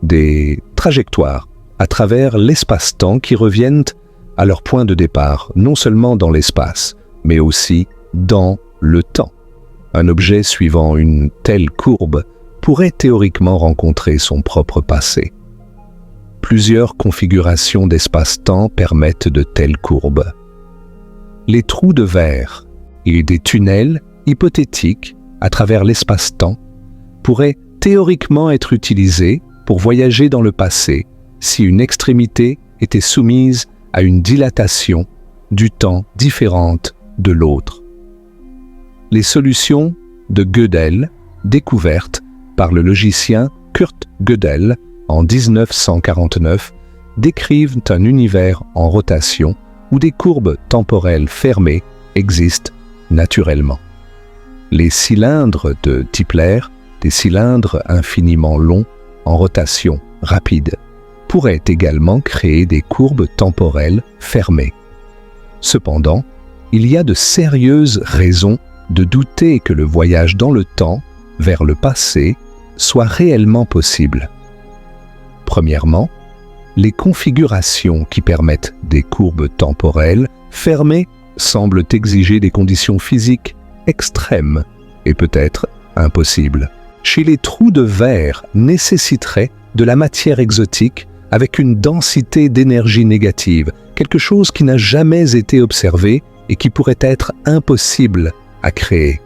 des trajectoires à travers l'espace-temps qui reviennent à leur point de départ, non seulement dans l'espace, mais aussi dans le temps. Un objet suivant une telle courbe pourrait théoriquement rencontrer son propre passé. Plusieurs configurations d'espace-temps permettent de telles courbes. Les trous de verre et des tunnels hypothétiques à travers l'espace-temps pourraient théoriquement être utilisés pour voyager dans le passé si une extrémité était soumise à une dilatation du temps différente de l'autre. Les solutions de Gödel, découvertes par le logicien Kurt Gödel en 1949, décrivent un univers en rotation où des courbes temporelles fermées existent naturellement. Les cylindres de Tipler, des cylindres infiniment longs en rotation rapide, pourraient également créer des courbes temporelles fermées. Cependant, il y a de sérieuses raisons de douter que le voyage dans le temps vers le passé soit réellement possible. Premièrement, les configurations qui permettent des courbes temporelles fermées semblent exiger des conditions physiques extrêmes et peut-être impossibles. Chez les trous de verre nécessiterait de la matière exotique avec une densité d'énergie négative, quelque chose qui n'a jamais été observé et qui pourrait être impossible à créer.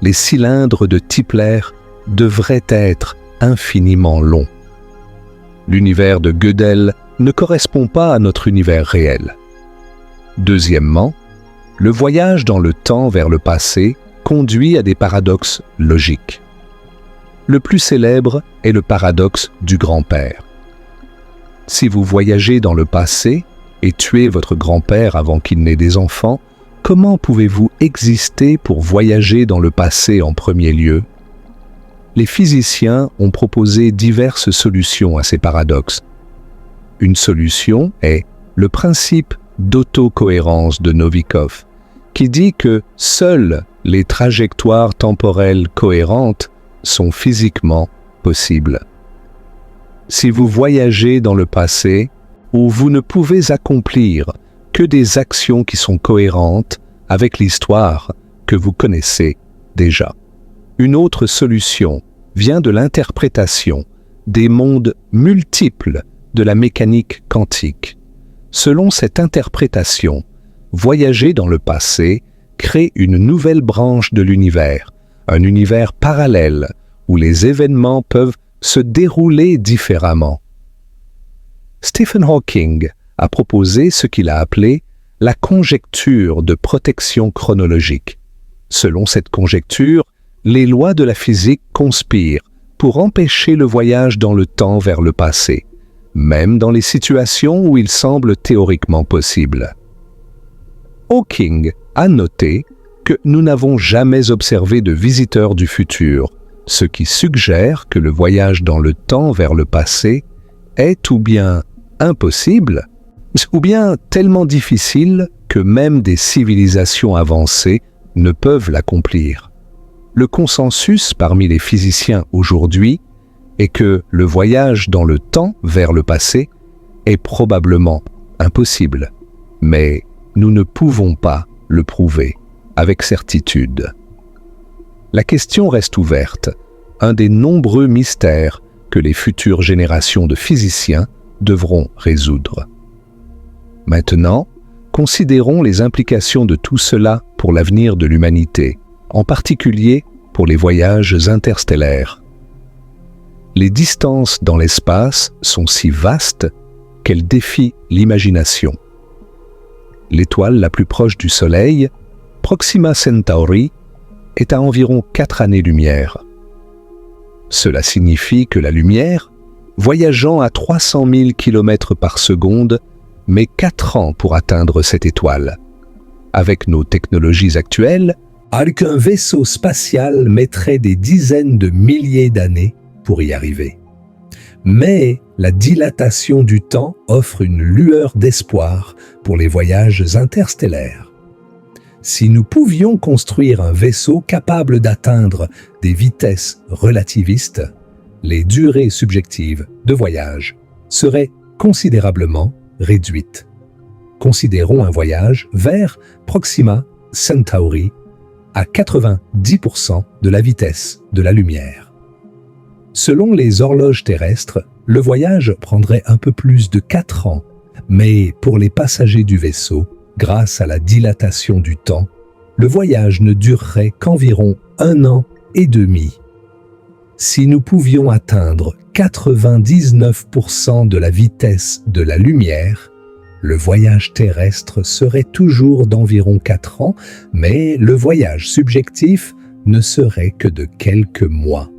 Les cylindres de Tipler devraient être infiniment longs. L'univers de Gödel ne correspond pas à notre univers réel. Deuxièmement, le voyage dans le temps vers le passé conduit à des paradoxes logiques. Le plus célèbre est le paradoxe du grand-père. Si vous voyagez dans le passé et tuez votre grand-père avant qu'il n'ait des enfants, comment pouvez-vous exister pour voyager dans le passé en premier lieu? Les physiciens ont proposé diverses solutions à ces paradoxes. Une solution est le principe d'autocohérence de Novikov, qui dit que seules les trajectoires temporelles cohérentes sont physiquement possibles. Si vous voyagez dans le passé, où vous ne pouvez accomplir que des actions qui sont cohérentes avec l'histoire que vous connaissez déjà. Une autre solution vient de l'interprétation des mondes multiples de la mécanique quantique. Selon cette interprétation, voyager dans le passé crée une nouvelle branche de l'univers, un univers parallèle où les événements peuvent se dérouler différemment. Stephen Hawking a proposé ce qu'il a appelé la conjecture de protection chronologique. Selon cette conjecture, les lois de la physique conspirent pour empêcher le voyage dans le temps vers le passé, même dans les situations où il semble théoriquement possible. Hawking a noté que nous n'avons jamais observé de visiteurs du futur, ce qui suggère que le voyage dans le temps vers le passé est ou bien impossible, ou bien tellement difficile que même des civilisations avancées ne peuvent l'accomplir. Le consensus parmi les physiciens aujourd'hui est que le voyage dans le temps vers le passé est probablement impossible, mais nous ne pouvons pas le prouver avec certitude. La question reste ouverte, un des nombreux mystères que les futures générations de physiciens devront résoudre. Maintenant, considérons les implications de tout cela pour l'avenir de l'humanité, en particulier pour les voyages interstellaires. Les distances dans l'espace sont si vastes qu'elles défient l'imagination. L'étoile la plus proche du Soleil, Proxima Centauri, est à environ 4 années-lumière. Cela signifie que la lumière, voyageant à 300 000 km par seconde, met 4 ans pour atteindre cette étoile. Avec nos technologies actuelles, alors qu'un vaisseau spatial mettrait des dizaines de milliers d'années pour y arriver. Mais la dilatation du temps offre une lueur d'espoir pour les voyages interstellaires. Si nous pouvions construire un vaisseau capable d'atteindre des vitesses relativistes, les durées subjectives de voyage seraient considérablement réduites. Considérons un voyage vers Proxima Centauri à 90% de la vitesse de la lumière. Selon les horloges terrestres, le voyage prendrait un peu plus de 4 ans, mais pour les passagers du vaisseau, grâce à la dilatation du temps, le voyage ne durerait qu'environ 1 an et demi. Si nous pouvions atteindre 99% de la vitesse de la lumière, le voyage terrestre serait toujours d'environ 4 ans, mais le voyage subjectif ne serait que de quelques mois.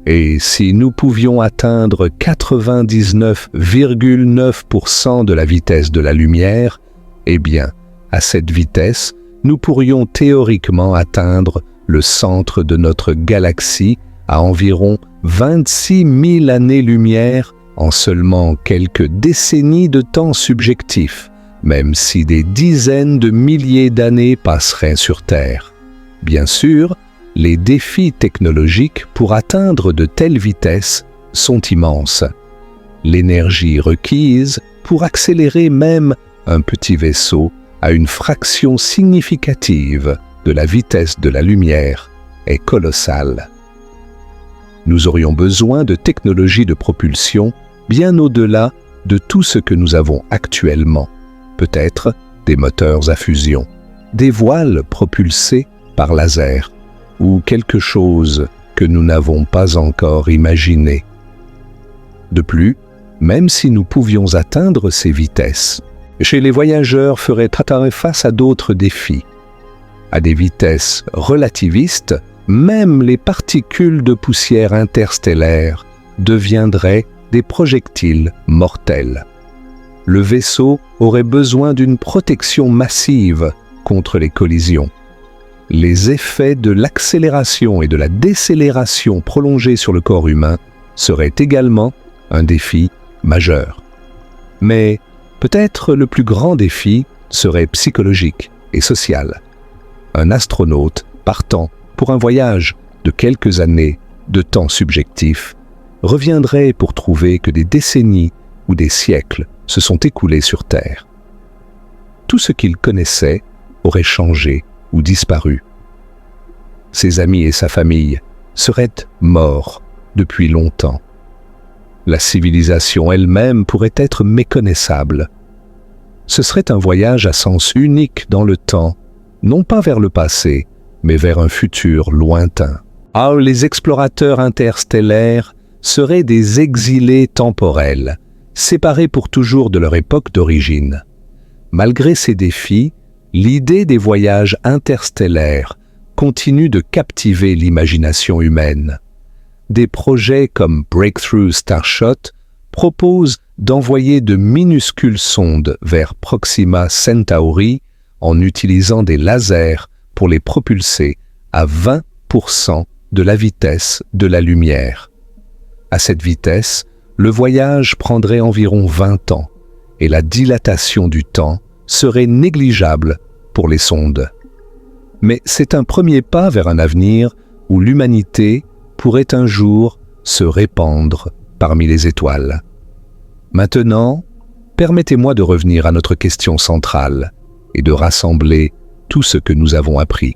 Et si nous pouvions atteindre 99,9% de la vitesse de la lumière, eh bien, à cette vitesse, nous pourrions théoriquement atteindre le centre de notre galaxie à environ 26 000 années-lumière en seulement quelques décennies de temps subjectif, même si des dizaines de milliers d'années passeraient sur Terre. Bien sûr, les défis technologiques pour atteindre de telles vitesses sont immenses. L'énergie requise pour accélérer même un petit vaisseau à une fraction significative de la vitesse de la lumière est colossale. Nous aurions besoin de technologies de propulsion bien au-delà de tout ce que nous avons actuellement, peut-être des moteurs à fusion, des voiles propulsées par laser, ou quelque chose que nous n'avons pas encore imaginé. De plus, même si nous pouvions atteindre ces vitesses, chez les voyageurs ferait face à d'autres défis. À des vitesses relativistes, même les particules de poussière interstellaire deviendraient des projectiles mortels. Le vaisseau aurait besoin d'une protection massive contre les collisions. Les effets de l'accélération et de la décélération prolongée sur le corps humain seraient également un défi majeur. Mais peut-être le plus grand défi serait psychologique et social. Un astronaute partant pour un voyage de quelques années de temps subjectif reviendrait pour trouver que des décennies ou des siècles se sont écoulés sur Terre. Tout ce qu'il connaissait aurait changé ou disparu. Ses amis et sa famille seraient morts depuis longtemps. La civilisation elle-même pourrait être méconnaissable. Ce serait un voyage à sens unique dans le temps, non pas vers le passé, mais vers un futur lointain. Les explorateurs interstellaires seraient des exilés temporels, séparés pour toujours de leur époque d'origine. Malgré ces défis, l'idée des voyages interstellaires continue de captiver l'imagination humaine. Des projets comme Breakthrough Starshot proposent d'envoyer de minuscules sondes vers Proxima Centauri en utilisant des lasers pour les propulser à 20% de la vitesse de la lumière. À cette vitesse, le voyage prendrait environ 20 ans et la dilatation du temps serait négligeable pour les sondes. Mais c'est un premier pas vers un avenir où l'humanité pourrait un jour se répandre parmi les étoiles. Maintenant, permettez-moi de revenir à notre question centrale et de rassembler tout ce que nous avons appris.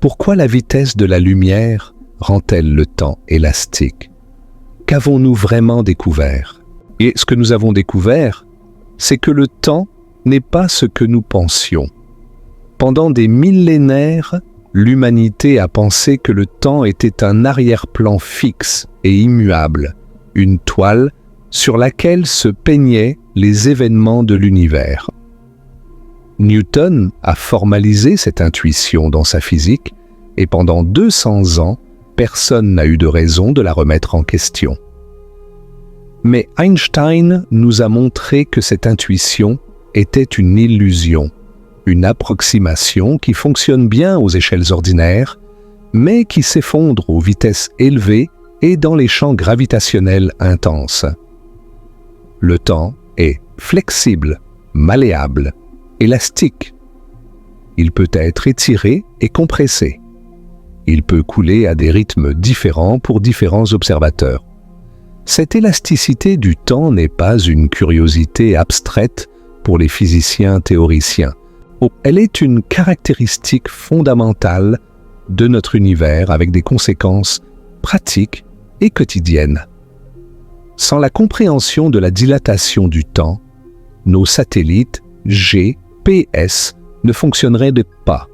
Pourquoi la vitesse de la lumière rend-elle le temps élastique? Qu'avons-nous vraiment découvert? Et ce que nous avons découvert, c'est que le temps n'est pas ce que nous pensions. Pendant des millénaires, l'humanité a pensé que le temps était un arrière-plan fixe et immuable, une toile sur laquelle se peignaient les événements de l'univers. Newton a formalisé cette intuition dans sa physique et pendant 200 ans, personne n'a eu de raison de la remettre en question. Mais Einstein nous a montré que cette intuition était une illusion, une approximation qui fonctionne bien aux échelles ordinaires, mais qui s'effondre aux vitesses élevées et dans les champs gravitationnels intenses. Le temps est flexible, malléable, élastique. Il peut être étiré et compressé. Il peut couler à des rythmes différents pour différents observateurs. Cette élasticité du temps n'est pas une curiosité abstraite pour les physiciens théoriciens. Elle est une caractéristique fondamentale de notre univers avec des conséquences pratiques et quotidiennes. Sans la compréhension de la dilatation du temps, nos satellites GPS ne fonctionneraient pas.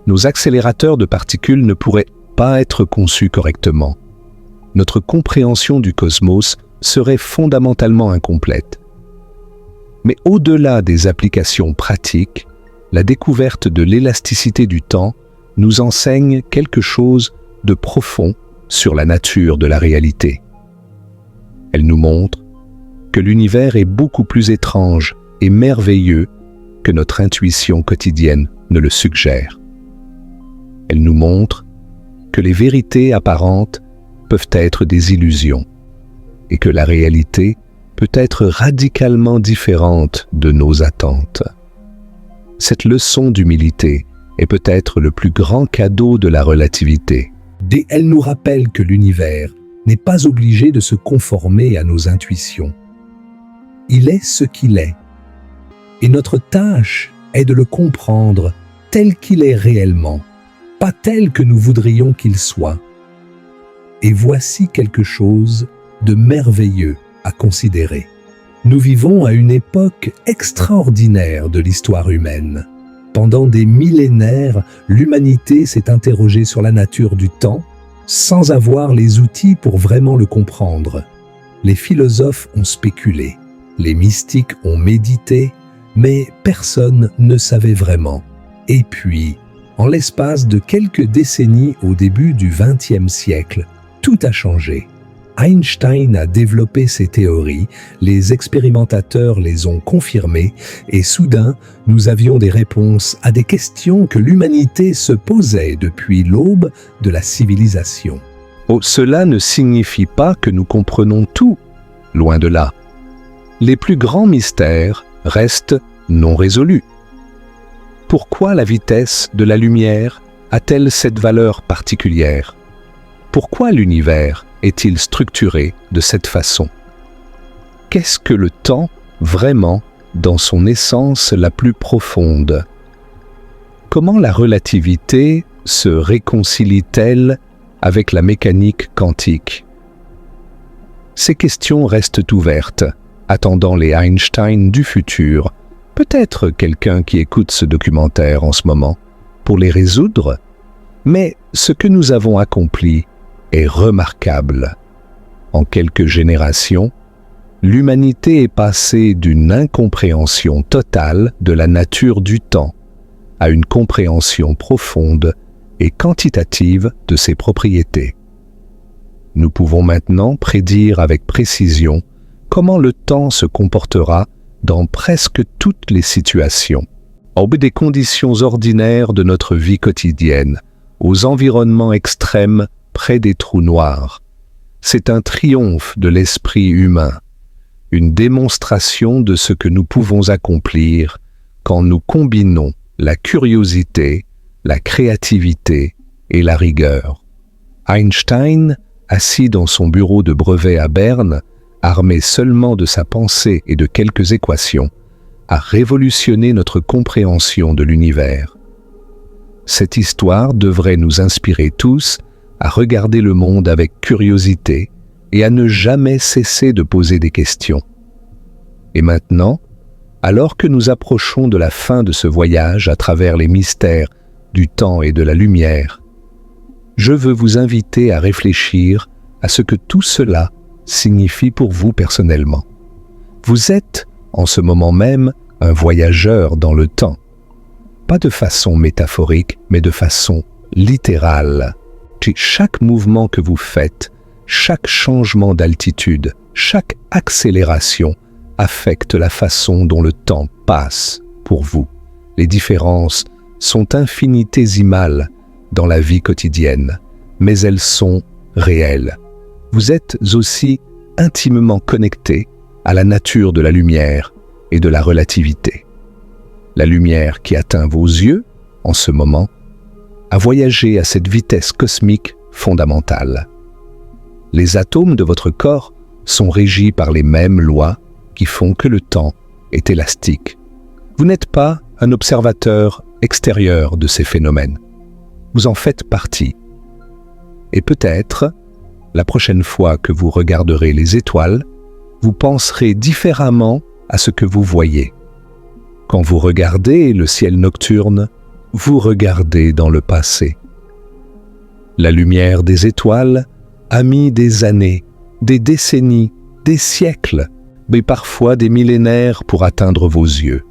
Nos accélérateurs de particules ne pourraient pas être conçus correctement. Notre compréhension du cosmos serait fondamentalement incomplète. Mais au-delà des applications pratiques, la découverte de l'élasticité du temps nous enseigne quelque chose de profond sur la nature de la réalité. Elle nous montre que l'univers est beaucoup plus étrange et merveilleux que notre intuition quotidienne ne le suggère. Elle nous montre que les vérités apparentes peuvent être des illusions et que la réalité peut être radicalement différente de nos attentes. Cette leçon d'humilité est peut-être le plus grand cadeau de la relativité. Elle nous rappelle que l'univers n'est pas obligé de se conformer à nos intuitions. Il est ce qu'il est. Et notre tâche est de le comprendre tel qu'il est réellement, pas tel que nous voudrions qu'il soit. Et voici quelque chose de merveilleux à considérer. Nous vivons à une époque extraordinaire de l'histoire humaine. Pendant des millénaires, l'humanité s'est interrogée sur la nature du temps sans avoir les outils pour vraiment le comprendre. Les philosophes ont spéculé, les mystiques ont médité, mais personne ne savait vraiment. Et puis, en l'espace de quelques décennies au début du XXe siècle, tout a changé. Einstein a développé ses théories, les expérimentateurs les ont confirmées, et soudain, nous avions des réponses à des questions que l'humanité se posait depuis l'aube de la civilisation. Oh, cela ne signifie pas que nous comprenons tout, loin de là. Les plus grands mystères restent non résolus. Pourquoi la vitesse de la lumière a-t-elle cette valeur particulière? Pourquoi l'univers est-il structuré de cette façon? Qu'est-ce que le temps vraiment dans son essence la plus profonde? Comment la relativité se réconcilie-t-elle avec la mécanique quantique? Ces questions restent ouvertes, attendant les Einstein du futur, peut-être quelqu'un qui écoute ce documentaire en ce moment, pour les résoudre. Mais ce que nous avons accompli est remarquable. En quelques générations, l'humanité est passée d'une incompréhension totale de la nature du temps à une compréhension profonde et quantitative de ses propriétés. Nous pouvons maintenant prédire avec précision comment le temps se comportera dans presque toutes les situations, des conditions ordinaires de notre vie quotidienne, aux environnements extrêmes près des trous noirs. C'est un triomphe de l'esprit humain, une démonstration de ce que nous pouvons accomplir quand nous combinons la curiosité, la créativité et la rigueur. Einstein, assis dans son bureau de brevet à Berne, armé seulement de sa pensée et de quelques équations, a révolutionné notre compréhension de l'univers. Cette histoire devrait nous inspirer tous à regarder le monde avec curiosité et à ne jamais cesser de poser des questions. Et maintenant, Alors que nous approchons de la fin de ce voyage à travers les mystères du temps et de la lumière, je veux vous inviter à réfléchir à ce que tout cela signifie pour vous personnellement. Vous êtes, en ce moment même, un voyageur dans le temps. Pas de façon métaphorique, mais de façon littérale. Chaque mouvement que vous faites, chaque changement d'altitude, chaque accélération affecte la façon dont le temps passe pour vous. Les différences sont infinitésimales dans la vie quotidienne, mais elles sont réelles. Vous êtes aussi intimement connecté à la nature de la lumière et de la relativité. La lumière qui atteint vos yeux, en ce moment, a voyagé à cette vitesse cosmique fondamentale. Les atomes de votre corps sont régis par les mêmes lois qui font que le temps est élastique. Vous n'êtes pas un observateur extérieur de ces phénomènes. Vous en faites partie. Et peut-être, la prochaine fois que vous regarderez les étoiles, vous penserez différemment à ce que vous voyez. Quand vous regardez le ciel nocturne, vous regardez dans le passé. La lumière des étoiles a mis des années, des décennies, des siècles, mais parfois des millénaires pour atteindre vos yeux.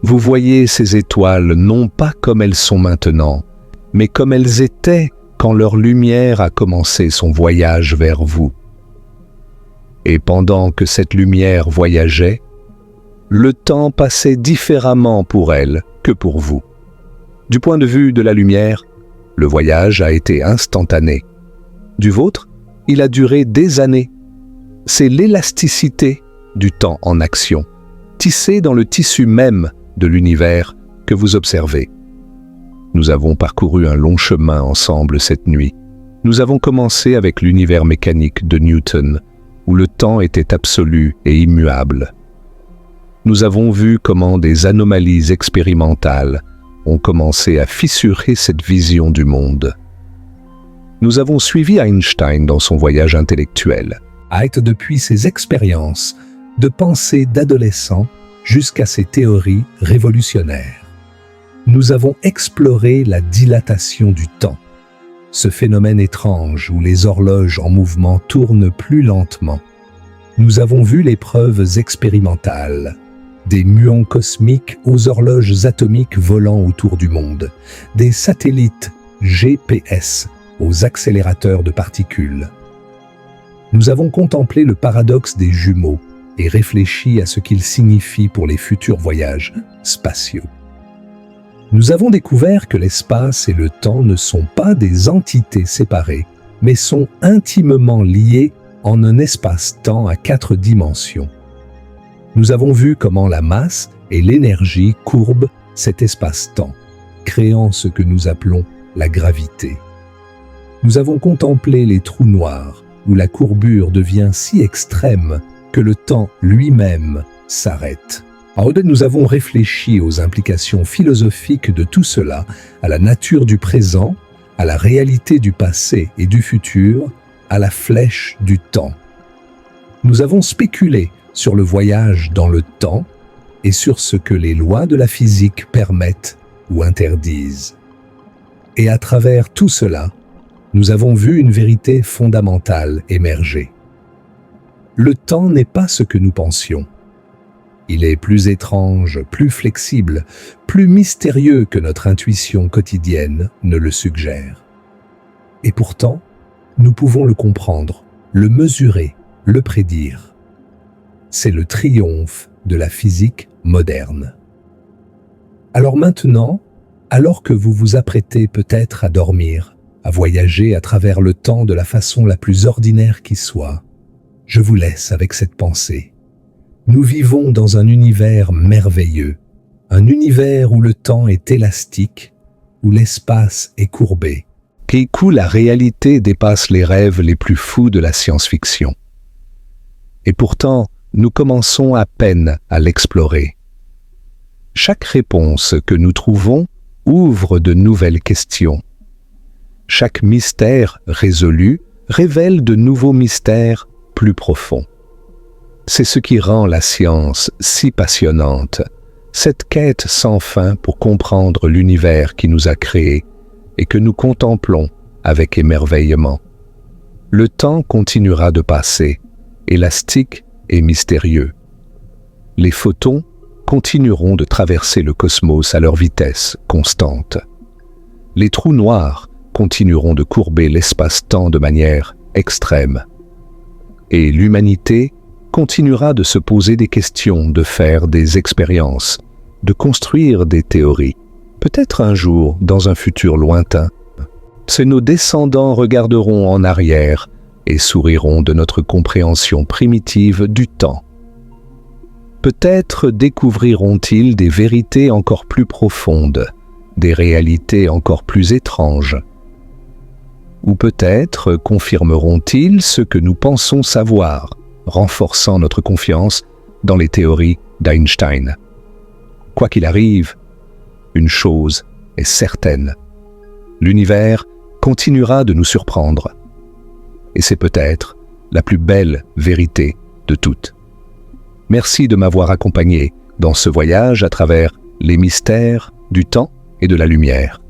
Vous voyez ces étoiles non pas comme elles sont maintenant, mais comme elles étaient quand leur lumière a commencé son voyage vers vous. Et pendant que cette lumière voyageait, le temps passait différemment pour elle que pour vous. Du point de vue de la lumière, le voyage a été instantané. Du vôtre, il a duré des années. C'est l'élasticité du temps en action, tissée dans le tissu même de l'univers que vous observez. Nous avons parcouru un long chemin ensemble cette nuit. Nous avons commencé avec l'univers mécanique de Newton, où le temps était absolu et immuable. Nous avons vu comment des anomalies expérimentales ont commencé à fissurer cette vision du monde. Nous avons suivi Einstein dans son voyage intellectuel. Depuis ses expériences de pensée d'adolescent jusqu'à ses théories révolutionnaires. Nous avons exploré la dilatation du temps, ce phénomène étrange où les horloges en mouvement tournent plus lentement. Nous avons vu les preuves expérimentales, des muons cosmiques aux horloges atomiques volant autour du monde, des satellites GPS aux accélérateurs de particules. Nous avons contemplé le paradoxe des jumeaux et réfléchi à ce qu'il signifie pour les futurs voyages spatiaux. Nous avons découvert que l'espace et le temps ne sont pas des entités séparées, mais sont intimement liés en un espace-temps à 4 dimensions. Nous avons vu comment la masse et l'énergie courbent cet espace-temps, créant ce que nous appelons la gravité. Nous avons contemplé les trous noirs, où la courbure devient si extrême que le temps lui-même s'arrête. Nous avons réfléchi aux implications philosophiques de tout cela, à la nature du présent, à la réalité du passé et du futur, à la flèche du temps. Nous avons spéculé sur le voyage dans le temps et sur ce que les lois de la physique permettent ou interdisent. Et à travers tout cela, nous avons vu une vérité fondamentale émerger. Le temps n'est pas ce que nous pensions. Il est plus étrange, plus flexible, plus mystérieux que notre intuition quotidienne ne le suggère. Et pourtant, nous pouvons le comprendre, le mesurer, le prédire. C'est le triomphe de la physique moderne. Alors maintenant, alors que vous vous apprêtez peut-être à dormir, à voyager à travers le temps de la façon la plus ordinaire qui soit, je vous laisse avec cette pensée. Nous vivons dans un univers merveilleux, un univers où le temps est élastique, où l'espace est courbé, et où la réalité dépasse les rêves les plus fous de la science-fiction. Et pourtant, nous commençons à peine à l'explorer. Chaque réponse que nous trouvons ouvre de nouvelles questions. Chaque mystère résolu révèle de nouveaux mystères plus profonds. C'est ce qui rend la science si passionnante, cette quête sans fin pour comprendre l'univers qui nous a créés et que nous contemplons avec émerveillement. Le temps continuera de passer, élastique et mystérieux. Les photons continueront de traverser le cosmos à leur vitesse constante. Les trous noirs continueront de courber l'espace-temps de manière extrême. Et l'humanité continuera de se poser des questions, de faire des expériences, de construire des théories. Peut-être un jour, dans un futur lointain, nos descendants regarderont en arrière et souriront de notre compréhension primitive du temps. Peut-être découvriront-ils des vérités encore plus profondes, des réalités encore plus étranges. Ou peut-être confirmeront-ils ce que nous pensons savoir, renforçant notre confiance dans les théories d'Einstein. Quoi qu'il arrive, une chose est certaine. L'univers continuera de nous surprendre. Et c'est peut-être la plus belle vérité de toutes. Merci de m'avoir accompagné dans ce voyage à travers les mystères du temps et de la lumière.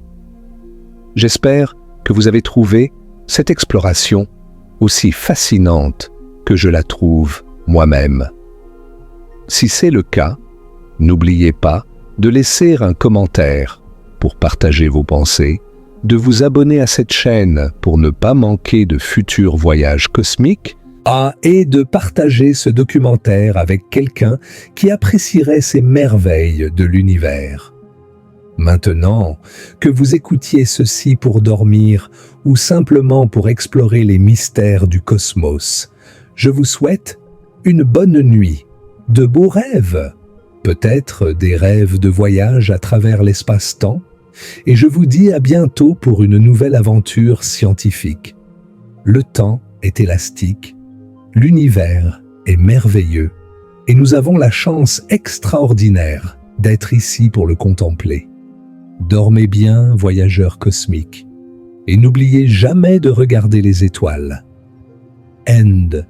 J'espère que vous avez trouvé cette exploration aussi fascinante que je la trouve moi-même. Si c'est le cas, n'oubliez pas de laisser un commentaire pour partager vos pensées, de vous abonner à cette chaîne pour ne pas manquer de futurs voyages cosmiques, et de partager ce documentaire avec quelqu'un qui apprécierait ces merveilles de l'univers. Maintenant, que vous écoutiez ceci pour dormir ou simplement pour explorer les mystères du cosmos, je vous souhaite une bonne nuit, de beaux rêves, peut-être des rêves de voyage à travers l'espace-temps, et je vous dis à bientôt pour une nouvelle aventure scientifique. Le temps est élastique, l'univers est merveilleux, et nous avons la chance extraordinaire d'être ici pour le contempler. Dormez bien, voyageurs cosmiques, et n'oubliez jamais de regarder les étoiles. End.